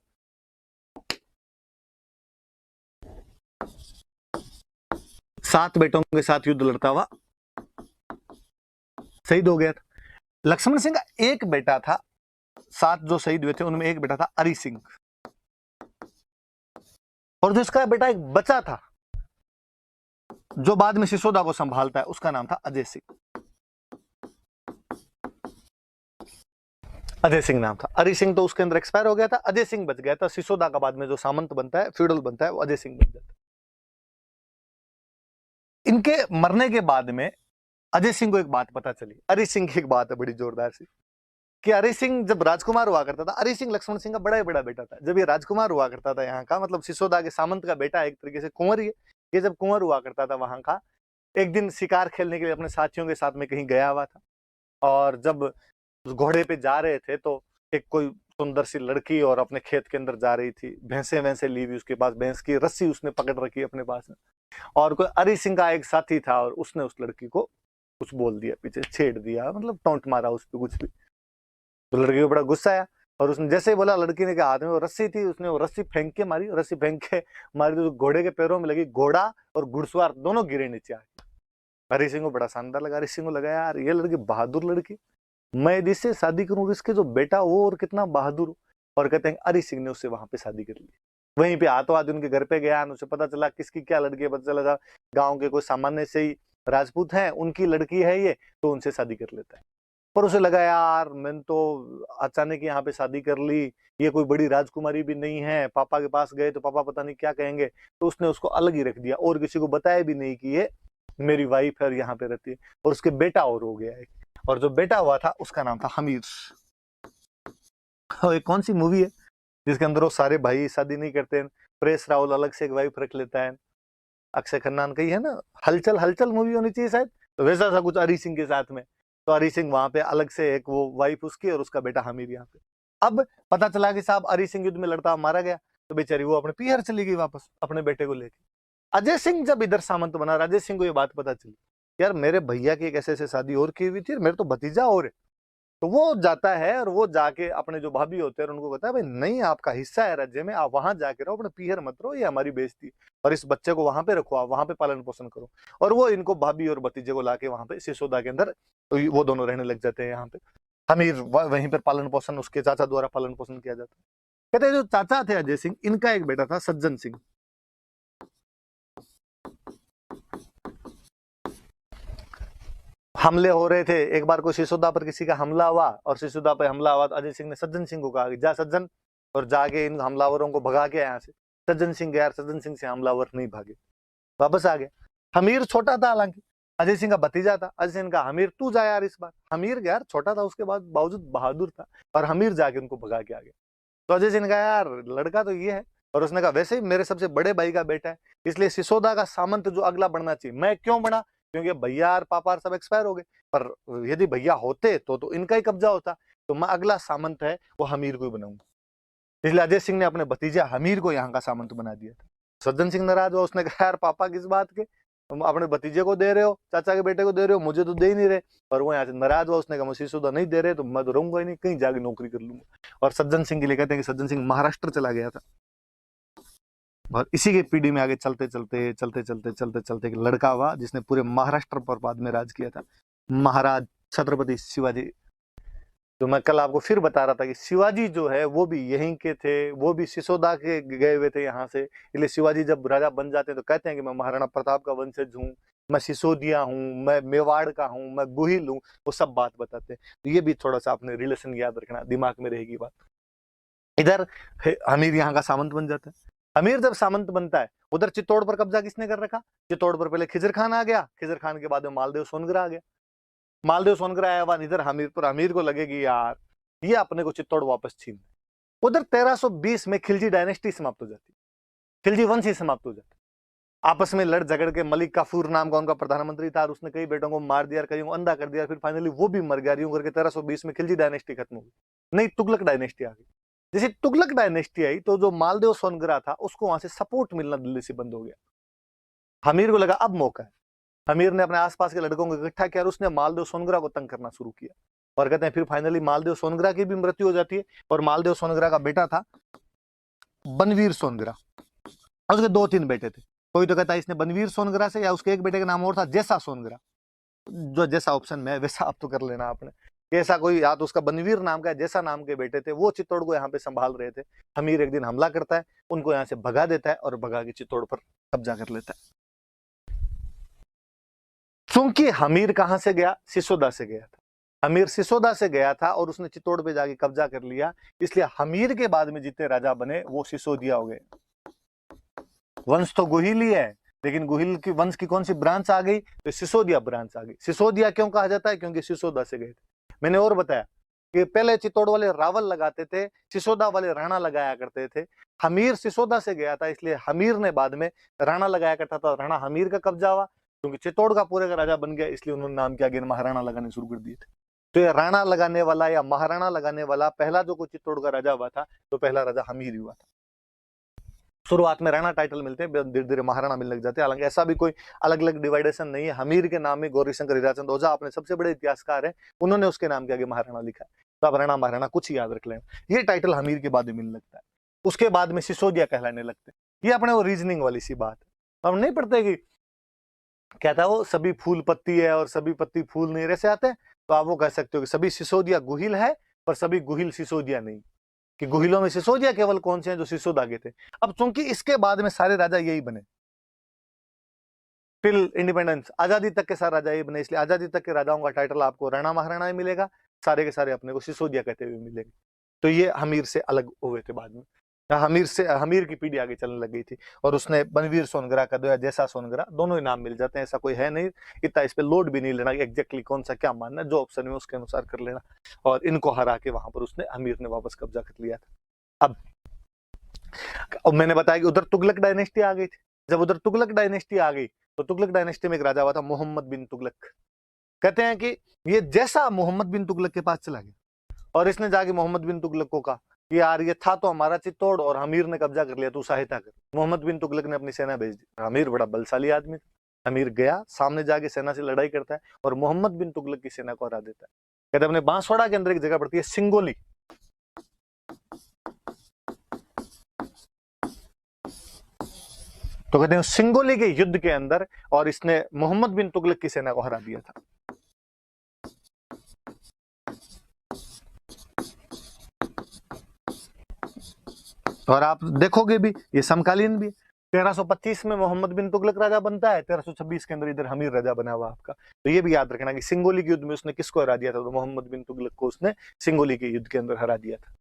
सात बेटों के साथ युद्ध लड़ता हुआ शहीद हो गया था। लक्ष्मण सिंह का एक बेटा था, 7 जो शहीद हुए थे उनमें एक बेटा था अरि सिंह, और जो इसका बेटा एक बच्चा था जो बाद में सिसोदा को संभालता है, उसका नाम था अजय सिंह। अजय सिंह नाम था। अरि सिंह तो उसके अंदर एक्सपायर हो गया था, अजय सिंह बच गया था। सिसोदा का बाद में जो सामंत बनता है, फ्यूडल बनता है, वो अजय सिंह बन जाता है। इनके मरने के बाद में अजय सिंह को एक बात पता चली, अरि सिंह की एक बात है बड़ी जोरदार सी, कि अरि सिंह जब राजकुमार हुआ करता था, अरि सिंह लक्ष्मण सिंह का बड़ा ही बड़ा बेटा था। जब ये राजकुमार हुआ करता था यहाँ का, मतलब सिसोदा के सामंत का बेटा, एक तरीके से कुंवर ही है, ये जब कुंवर हुआ करता था वहां का, एक दिन शिकार खेलने के लिए अपने साथियों के साथ में कहीं गया हुआ था, और जब घोड़े पे जा रहे थे तो एक कोई सुंदर सी लड़की और अपने खेत के अंदर जा रही थी, भैंसे वैंसे ली हुई उसके पास, भैंस की रस्सी उसने पकड़ रखी अपने पास में, और कोई अरि सिंह का एक साथी था और उसने उस लड़की को कुछ बोल दिया, पीछे छेड़ दिया, मतलब टोंट मारा उस पर कुछ भी। तो लड़की को बड़ा गुस्सा आया, और उसने जैसे ही बोला, लड़की ने के हाथ में वो रस्सी थी, उसने वो रस्सी फेंक के मारी, रस्सी फेंक के मारी तो घोड़े के पैरों में लगी, घोड़ा और घुड़सवार दोनों गिरे नीचे आके। हरि सिंह को बड़ा शानदार लगा, हरि सिंह को लगा यार ये लड़की बहादुर लड़की, मैं यदि इससे शादी करूं, इसके जो बेटा वो और कितना बहादुर। और कहते हैं हरि सिंह ने उससे वहां पे शादी कर ली। वहीं पे हाथों हाथ उनके घर पे गया, उसे पता चला किसकी क्या लड़की है, पता चला गाँव के कोई सामान्य से ही राजपूत है, उनकी लड़की है ये, तो उनसे शादी कर लेता है। पर उसे लगा यार मैंने तो अचानक यहाँ पे शादी कर ली, ये कोई बड़ी राजकुमारी भी नहीं है, पापा के पास गए तो पापा पता नहीं क्या कहेंगे, तो उसने उसको अलग ही रख दिया, और किसी को बताया भी नहीं कि ये मेरी वाइफ है और यहाँ पे रहती है। और उसके बेटा और हो गया एक, और जो बेटा हुआ था उसका नाम था हमीर। एक कौन सी मूवी है जिसके अंदर वो सारे भाई शादी नहीं करते हैं, प्रेस रावल अलग से एक वाइफ रख लेता है, अक्षय खन्ना का ही है ना, हलचल, हलचल मूवी होनी चाहिए शायद, तो वैसा सा कुछ हरि सिंह के साथ में। तो हरि सिंह वहां पे अलग से एक वो वाइफ उसकी और उसका बेटा हमीर यहाँ पे। अब पता चला कि साहब हरि सिंह युद्ध में लड़ता मारा गया, तो बेचारी वो अपने पीहर चली गई वापस अपने बेटे को लेके। अजय सिंह जब इधर सामंत बना, अजय सिंह को ये बात पता चली, यार मेरे भैया की एक ऐसे से शादी और की हुई थी, मेरे तो भतीजा और है। तो वो जाता है और वो जाके अपने जो भाभी होते हैं उनको कहता है भाई नहीं, आपका हिस्सा है राज्य में, आप वहां जाके रहो, अपने पीहर मत रहो, ये हमारी बेइज्जती, और इस बच्चे को वहां पे रखो, आप वहां पे पालन पोषण करो। और वो इनको भाभी और भतीजे को लाके वहां पे सिसोदा के अंदर वो दोनों रहने लग जाते हैं यहाँ पे। हमीर वहीं पर पालन पोषण उसके चाचा द्वारा पालन पोषण किया जाता है। कहते हैं जो चाचा थे अजय सिंह, इनका एक बेटा था सज्जन सिंह। हमले हो रहे थे, एक बार को सिसोदा पर किसी का हमला हुआ, और सिसोदा पर हमला हुआ तो अजय सिंह ने सज्जन सिंह को कहा कि जा सज्जन, और जाके इन हमलावरों को भगा के यहाँ से। सज्जन सिंह गया, सज्जन सिंह से हमलावर नहीं भागे, वापस आ गया। हमीर छोटा था, हालांकि अजय सिंह का भतीजा था। अजय सिंह का हमीर तू जा यार इस बार। हमीर यार छोटा था, उसके बाद बावजूद बहादुर था, और हमीर जाके उनको भगा के आ गया। तो अजय सिंह ने कहा यार लड़का तो ये है, और उसने कहा वैसे ही मेरे सबसे बड़े भाई का बेटा है, इसलिए सिसोदा का सामंत जो अगला बनना चाहिए। मैं क्यों बना, क्योंकि भैया और पापा सब एक्सपायर हो गए, पर यदि भैया होते तो इनका ही कब्जा होता, तो मैं अगला सामंत है वो हमीर को ही बनाऊंगा। इसलिए अजय सिंह ने अपने भतीजा हमीर को यहाँ का सामंत बना दिया था। सज्जन सिंह नाराज हुआ, उसने कहा यार पापा किस बात के, तुम अपने भतीजे को दे रहे हो, चाचा के बेटे को दे रहे हो, मुझे तो दे ही नहीं रहे। और वो यहाँ से नाराज हुआ, उसने कहा मुझे सिसोदा नहीं दे रहे तो मैं तो रहूंगा ही नहीं, कहीं जाके नौकरी कर लूंगा। और सज्जन सिंह के लिए कहते हैं कि सज्जन सिंह महाराष्ट्र चला गया था। और इसी के पीढ़ी में आगे चलते चलते चलते चलते चलते चलते एक लड़का हुआ जिसने पूरे महाराष्ट्र पर बाद में राज किया था, महाराज छत्रपति शिवाजी। तो मैं कल आपको फिर बता रहा था कि शिवाजी जो है वो भी यहीं के थे, वो भी सिसोदा के गए हुए थे यहाँ से। इसलिए शिवाजी जब राजा बन जाते हैं तो कहते हैं कि मैं महाराणा प्रताप का वंशज हूँ, मैं सिसोदिया हूँ, मैं मेवाड़ का हूँ, मैं गुहिल हूँ, वो सब बात बताते हैं। तो ये भी थोड़ा सा आपने रिलेशन याद रखना, दिमाग में रहेगी बात। इधर अमीर यहाँ का सामंत बन जाता है। अमीर जब सामंत बनता है, उधर चित्तौड़ पर कब्जा किसने कर रखा? चित्तौड़ पर पहले खिजर खान आ गया, खिजर खान के बाद में मालदेव सोनगरा आ गया। मालदेव सोनगरा आया बाद इधर हमीर पर, अमीर को लगेगी यार ये अपने को चित्तौड़ वापस छीन। उधर 1320 में खिलजी डायनेस्टी समाप्त हो जाती, खिलजी वंश ही समाप्त हो जाता। आपस में लड़ झगड़ के मलिक काफूर नाम का उनका प्रधानमंत्री था, और उसने कई बेटों को मार दिया, कईयों को अंधा कर दिया, फिर फाइनली वो भी मर गया। यूं करके 1320 में खिलजी डायनेस्टी खत्म हो गई, नई तुगलक डायनेस्टी आ गई। जैसे तुगलक डायनेस्टी आई तो जो मालदेव सोनगरा था उसको वहां से सपोर्ट मिलना दिल्ली से बंद हो गया। हमीर को लगा अब मौका है, हमीर ने अपने आसपास के लड़कों को इकट्ठा किया और उसने मालदेव सोनगरा को तंग करना शुरू किया। और कहते हैं फिर फाइनली मालदेव सोनगरा की भी मृत्यु हो जाती है, और मालदेव सोनगरा का बेटा था बनवीर सोनगरा, उसके 2-3 बेटे थे। कोई तो कहता है इसने बनवीर सोनगरा से, या उसके एक बेटे का नाम और था जैसा सोनगरा, जो जैसा ऑप्शन में है वैसा आप तो कर लेना आपने, ऐसा कोई या तो उसका बनवीर नाम का जैसा नाम के बेटे थे, वो चित्तौड़ को यहाँ पे संभाल रहे थे। हमीर एक दिन हमला करता है, उनको यहाँ से भगा देता है और भगा के चित्तौड़ पर कब्जा कर लेता है। क्योंकि हमीर कहां से गया? सिसोदा से गया था। हमीर सिसोदा से गया था और उसने चित्तौड़ पे जाके कब्जा कर लिया, इसलिए हमीर के बाद में जितने राजा बने वो सिसोदिया हो गए। वंश तो गुहिल ही है, लेकिन गुहिल की वंश की कौन सी ब्रांच आ गई? तो सिसोदिया ब्रांच आ गई। सिसोदिया क्यों कहा जाता है? क्योंकि सिसोदा से गए थे। मैंने और बताया कि पहले चित्तौड़ वाले रावल लगाते थे, सिसोदा वाले राणा लगाया करते थे। हमीर सिसोदा से गया था, इसलिए हमीर ने बाद में राणा लगाया करता था, राणा हमीर का कब्जा हुआ। क्योंकि चित्तौड़ का पूरे का राजा बन गया, इसलिए उन्होंने नाम क्या किया, महाराणा लगाने शुरू कर दिए थे। तो ये राणा लगाने वाला या महाराणा लगाने वाला पहला जो कोई चित्तौड़ का राजा हुआ था, तो पहला राजा हमीर ही हुआ था। शुरुआत में राणा टाइटल मिलते हैं, धीरे धीरे महाराणा मिलने लग जाते हैं। हालांकि ऐसा भी कोई अलग अलग डिवाइडेशन नहीं है। हमीर के नाम में गौरी शंकर हीराचंद ओझा अपने सबसे बड़े इतिहासकार हैं, उन्होंने उसके नाम के आगे महाराणा लिखा है। तो आप राणा महाराणा कुछ याद रख लें, ये टाइटल हमीर के बाद में मिलने लगता है। उसके बाद में सिसोदिया कहलाने लगते हैं। ये अपने वो रीजनिंग वाली सी बात है। हम नहीं पढ़ते कि कहता है वो सभी फूल पत्ती है और सभी पत्ती फूल नहीं, ऐसे आते हैं। तो आप वो कह सकते हो कि सभी सिसोदिया गुहिल है पर सभी गुहिल सिसोदिया नहीं, कि गुहिलों में सिसोदिया केवल कौन से हैं? जो सिसोदा के थे। अब चूंकि इसके बाद में सारे राजा यही बने, टिल इंडिपेंडेंस, आजादी तक के सारे राजा यही बने, इसलिए आजादी तक के राजाओं का टाइटल आपको राणा महाराणा ही मिलेगा, सारे के सारे अपने को सिसोदिया कहते हुए मिलेंगे। तो ये हमीर से अलग हुए थे बाद में, हमीर की पीढ़ी आगे चलने लग गई थी। और उसने बनवीर सोनगरा का दो या जैसा सोनगरा, दोनों ही नाम मिल जाते हैं, ऐसा कोई है नहीं। इतना इस पे लोड भी नहीं लेना कि एग्जैक्टली कौन सा क्या मानना है, जो ऑप्शन में उसके अनुसार कर लेना। और इनको हरा के वहां पर उसने हमीर ने वापस कब्जा कर लिया था। अब मैंने बताया कि उधर तुगलक डायनेस्टी आ गई थी। जब उधर तुगलक डायनेस्टी आ गई तो तुगलक डायनेस्टी में एक राजा हुआ था मोहम्मद बिन तुगलक। कहते हैं कि ये जैसा मोहम्मद बिन तुगलक के पास चला गया और इसने जाके मोहम्मद बिन तुगलक को कहा कि यार ये था तो हमारा चित्तौड़ और हमीर ने कब्जा कर लिया, तू सहायता कर। मोहम्मद बिन तुगलक ने अपनी सेना भेज दी। हमीर बड़ा बलशाली आदमी था। हमीर गया, सामने जाके सेना से लड़ाई करता है और मोहम्मद बिन तुगलक की सेना को हरा देता है। कहते हैं अपने बांसवाड़ा के अंदर एक जगह पड़ती है सिंगोली, तो कहते हैं सिंगोली के युद्ध के अंदर, और इसने मोहम्मद बिन तुगलक की सेना को हरा दिया था। और आप देखोगे भी ये समकालीन भी। 1325 में मोहम्मद बिन तुगलक राजा बनता है, 1326 के अंदर इधर हमीर राजा बना हुआ आपका। तो ये भी याद रखना कि सिंगोली के युद्ध में उसने किसको हरा दिया था? तो मोहम्मद बिन तुगलक को उसने सिंगोली के युद्ध के अंदर हरा दिया था।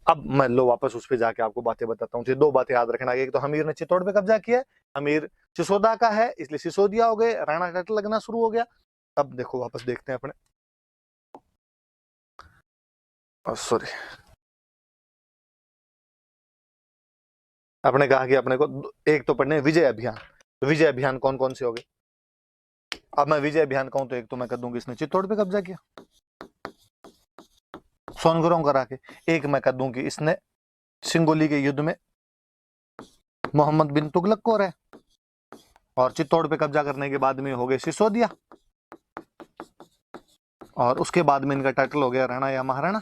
अब मैं लो वापस उस पर जाके आपको बातें बताता हूँ। दो बातें याद रखना, एक तो हमीर ने चित्तौड़ पे कब्जा किया, हमीर सिसोदा का है इसलिए सिसोदिया हो गए, राणा टाइटल लगना शुरू हो गया। अब देखो वापस देखते हैं अपने, सॉरी, आपने कहा कि अपने को एक तो पढ़ने विजय अभियान। तो विजय अभियान कौन कौन से हो गए? अब मैं विजय अभियान कहूं तो एक तो मैं कह दूंगी इसने चित्तौड़ पे कब्जा किया सोनगरों करा के, एक मैं कह दूं कि इसने सिंगोली के युद्ध में मोहम्मद बिन तुगलक को हराया, और चित्तौड़ पे कब्जा करने के बाद में हो गए सिसोदिया, और उसके बाद में इनका टाइटल हो गया राणा या महाराणा।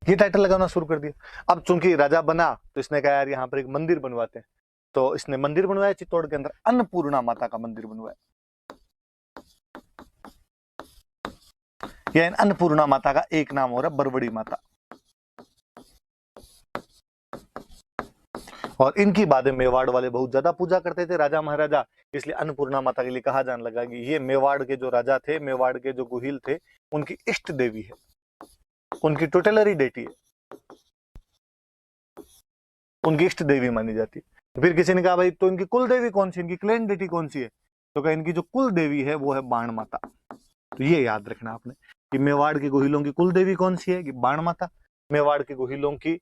ये टाइटल लगाना शुरू कर दिया। अब चूंकि राजा बना तो इसने कहा यार यहाँ पर एक मंदिर बनवाते हैं, तो इसने मंदिर बनवाया चित्तौड़ के अंदर, अन्नपूर्णा माता का मंदिर बनवाया। यह अन्नपूर्णा माता का एक नाम हो रहा है बरबड़ी माता। और इनकी बातें मेवाड़ वाले बहुत ज्यादा पूजा करते थे, राजा महाराजा, इसलिए अन्नपूर्णा माता के लिए कहा जाने लगा कि ये मेवाड़ के जो राजा थे, मेवाड़ के जो गुहिल थे, उनकी इष्ट देवी है, उनकी टोटलरी डेटी है, उनकी इष्ट देवी मानी जाती है। फिर किसी ने कहा भाई तो इनकी कुल देवी कौन सी, इनकी क्लेन डेटी कौन सी है, तो कहा इनकी जो कुल देवी है वो है बाण माता। तो ये याद रखना आपने कि मेवाड़ के गुहिलों की कुल देवी कौन सी है, कि बाण माता। मेवाड़ के गुहिलों की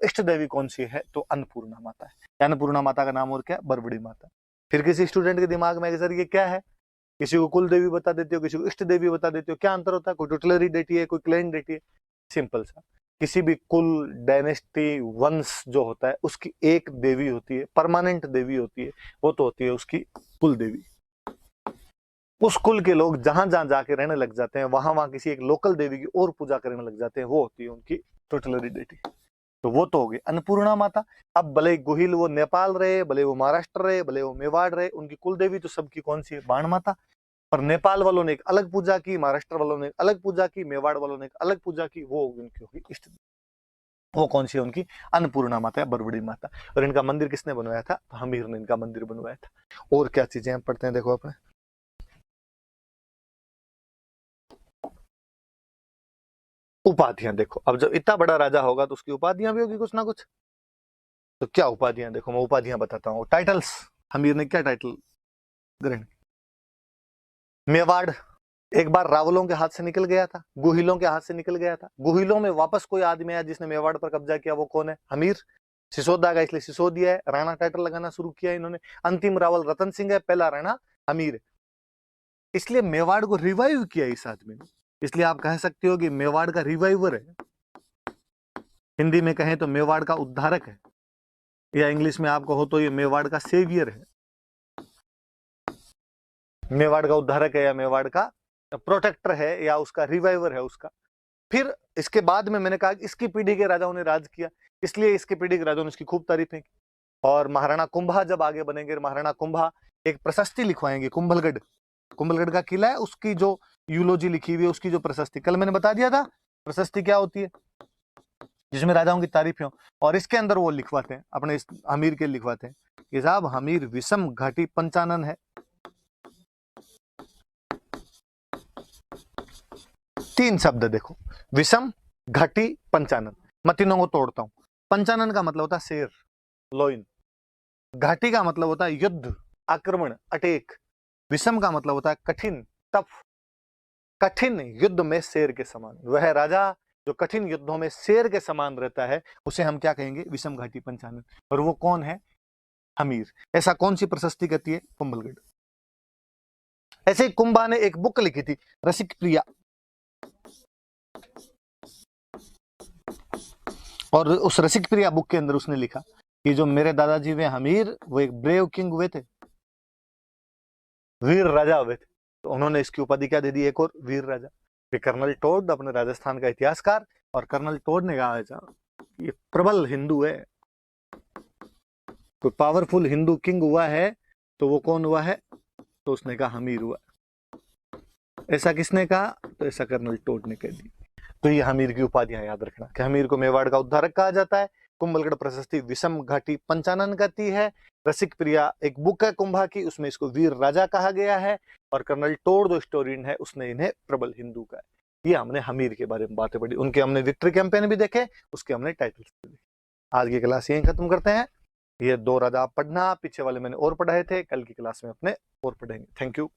इष्ट देवी कौन सी है, तो अन्नपूर्णा माता है। अन्नपूर्णा माता का नाम और क्या, बरबड़ी माता। फिर किसी स्टूडेंट के दिमाग में सर ये क्या है, किसी को कुल देवी बता देते हो, किसी को इष्ट देवी बता देते हो, क्या अंतर होता है, कोई टोटलरी डेटी है, कोई क्लेन डेटी है। सिंपल सा, किसी भी कुल, डायनेस्टी, वंश जो होता है उसकी एक देवी होती है, परमानेंट देवी होती है, वो तो होती है उसकी कुल देवी। उस कुल के लोग जहां जहां जाके रहने लग जाते हैं, वहां वहां किसी एक लोकल देवी की और पूजा करने लग जाते हैं, वो होती है उनकी टोटलरी डेटी। तो वो तो हो गई अन्नपूर्णा माता। अब भले गुहिल वो नेपाल रहे, भले वो महाराष्ट्र रहे, भले वो मेवाड़ रहे, उनकी कुल देवी तो सबकी कौन सी है, बाण माता। पर नेपाल वालों ने एक अलग पूजा की, महाराष्ट्र वालों ने एक अलग पूजा की, मेवाड़ वालों ने एक अलग पूजा की, वो उनकी होगी इष्ट देवी। वो कौन सी है, उनकी अन्नपूर्णा माता या बरबड़ी माता। और इनका मंदिर किसने बनवाया था, हमीर ने इनका मंदिर बनवाया था। और क्या चीजें हम पढ़ते हैं, देखो अपने उपाधियां देखो। अब जब इतना बड़ा राजा होगा तो उसकी उपाधियां भी होगी कुछ ना कुछ। तो क्या उपाधियां, देखो मैं उपाधियां बताता हूँ। टाइटल्स, हमीर ने क्या टाइटल ग्रहण, मेवाड़ एक बार रावलों के हाथ से निकल गया था, गुहिलों के हाथ से निकल गया था। गुहिलों में वापस कोई आदमी आया जिसने मेवाड़ पर कब्जा किया, वो कौन है, हमीर। सिसोदा का इसलिए सिसोदिया है, राणा टाइटल लगाना शुरू किया इन्होंने। अंतिम रावल रतन सिंह है, पहला राणा हमीर है। इसलिए मेवाड़ को रिवाइव किया इस आदमी ने, इसलिए आप कह सकते हो कि मेवाड़ का रिवाइवर है। हिंदी में कहें तो मेवाड़ का उद्धारक है, या इंग्लिश में आपको हो तो ये मेवाड़ का सेवियर है। मेवाड़ का उद्धारक है, या मेवाड़ का प्रोटेक्टर है, या उसका रिवाइवर है उसका। फिर इसके बाद में मैंने कहा इसकी पीढ़ी के राजाओं ने राज किया, इसलिए इसकी पीढ़ी के राजाओं ने इसकी खूब तारीफें की। और महाराणा कुंभा जब आगे बनेंगे, महाराणा कुंभा एक प्रशस्ति लिखवाएंगे, कुंभलगढ़, कुंभलगढ़ का किला है, उसकी जो यूलोजी लिखी हुई है, उसकी जो प्रशस्ति, कल मैंने बता दिया था प्रशस्ति क्या होती है, जिसमें राजाओं की तारीफें हो। और इसके अंदर वो लिखवाते हैं, अपने इस हमीर के लिखवाते हैं कि साहब हमीर विषम घाटी पंचानन है। 3 शब्द देखो, विषम, घाटी, पंचानन। मैं तीनों को तोड़ता हूं। पंचानन का मतलब होता है शेर, लोइन। घाटी का मतलब होता है युद्ध, आक्रमण, अटैक। विषम का मतलब होता है कठिन, टफ। कठिन युद्ध में शेर के समान, वह राजा जो कठिन युद्धों में शेर के समान रहता है, उसे हम क्या कहेंगे, विषम घाटी पंचानन। और वो कौन है, हमीर। ऐसा कौन सी प्रशस्ति कहती है, कुंभलगढ़। ऐसे ही कुंभा ने एक बुक लिखी थी, रसिक प्रिया, और उस रसिक प्रिया बुक के अंदर उसने लिखा कि जो मेरे दादाजी वे हमीर, वो एक ब्रेव किंग हुए थे, वीर राजा हुए थे। तो उन्होंने इसकी उपाधि क्या दे दी, एक और वीर राजा। फिर कर्नल टोड, अपने राजस्थान का इतिहासकार, और कर्नल टोड ने कहा ये प्रबल हिंदू है, कोई पावरफुल हिंदू किंग हुआ है तो वो कौन हुआ है, तो उसने कहा हमीर हुआ। ऐसा किसने कहा, तो ऐसा कर्नल टोड ने कह दी। तो ये हमीर की उपाधियां याद रखना कि हमीर को मेवाड़ का उद्धारक कहा जाता है, कुंभलगढ़ प्रशस्ति विषम घाटी पंचानन कहती है, रसिक प्रिया एक बुक है कुंभा की, उसमें इसको वीर राजा कहा गया है, और कर्नल टोड जो हिस्टोरियन है उसने इन्हें प्रबल हिंदू कहा है। ये हमने हमीर के बारे में बातें पढ़ी, उनके हमने विक्ट्री कैंपेन भी देखे, उसके हमने टाइटल्स भी देखे। आज की क्लास यहीं खत्म करते हैं। ये 2 राजा आप पढ़ना, पीछे वाले मैंने और पढ़ाए थे, कल की क्लास में अपने और पढ़ेंगे। Thank you.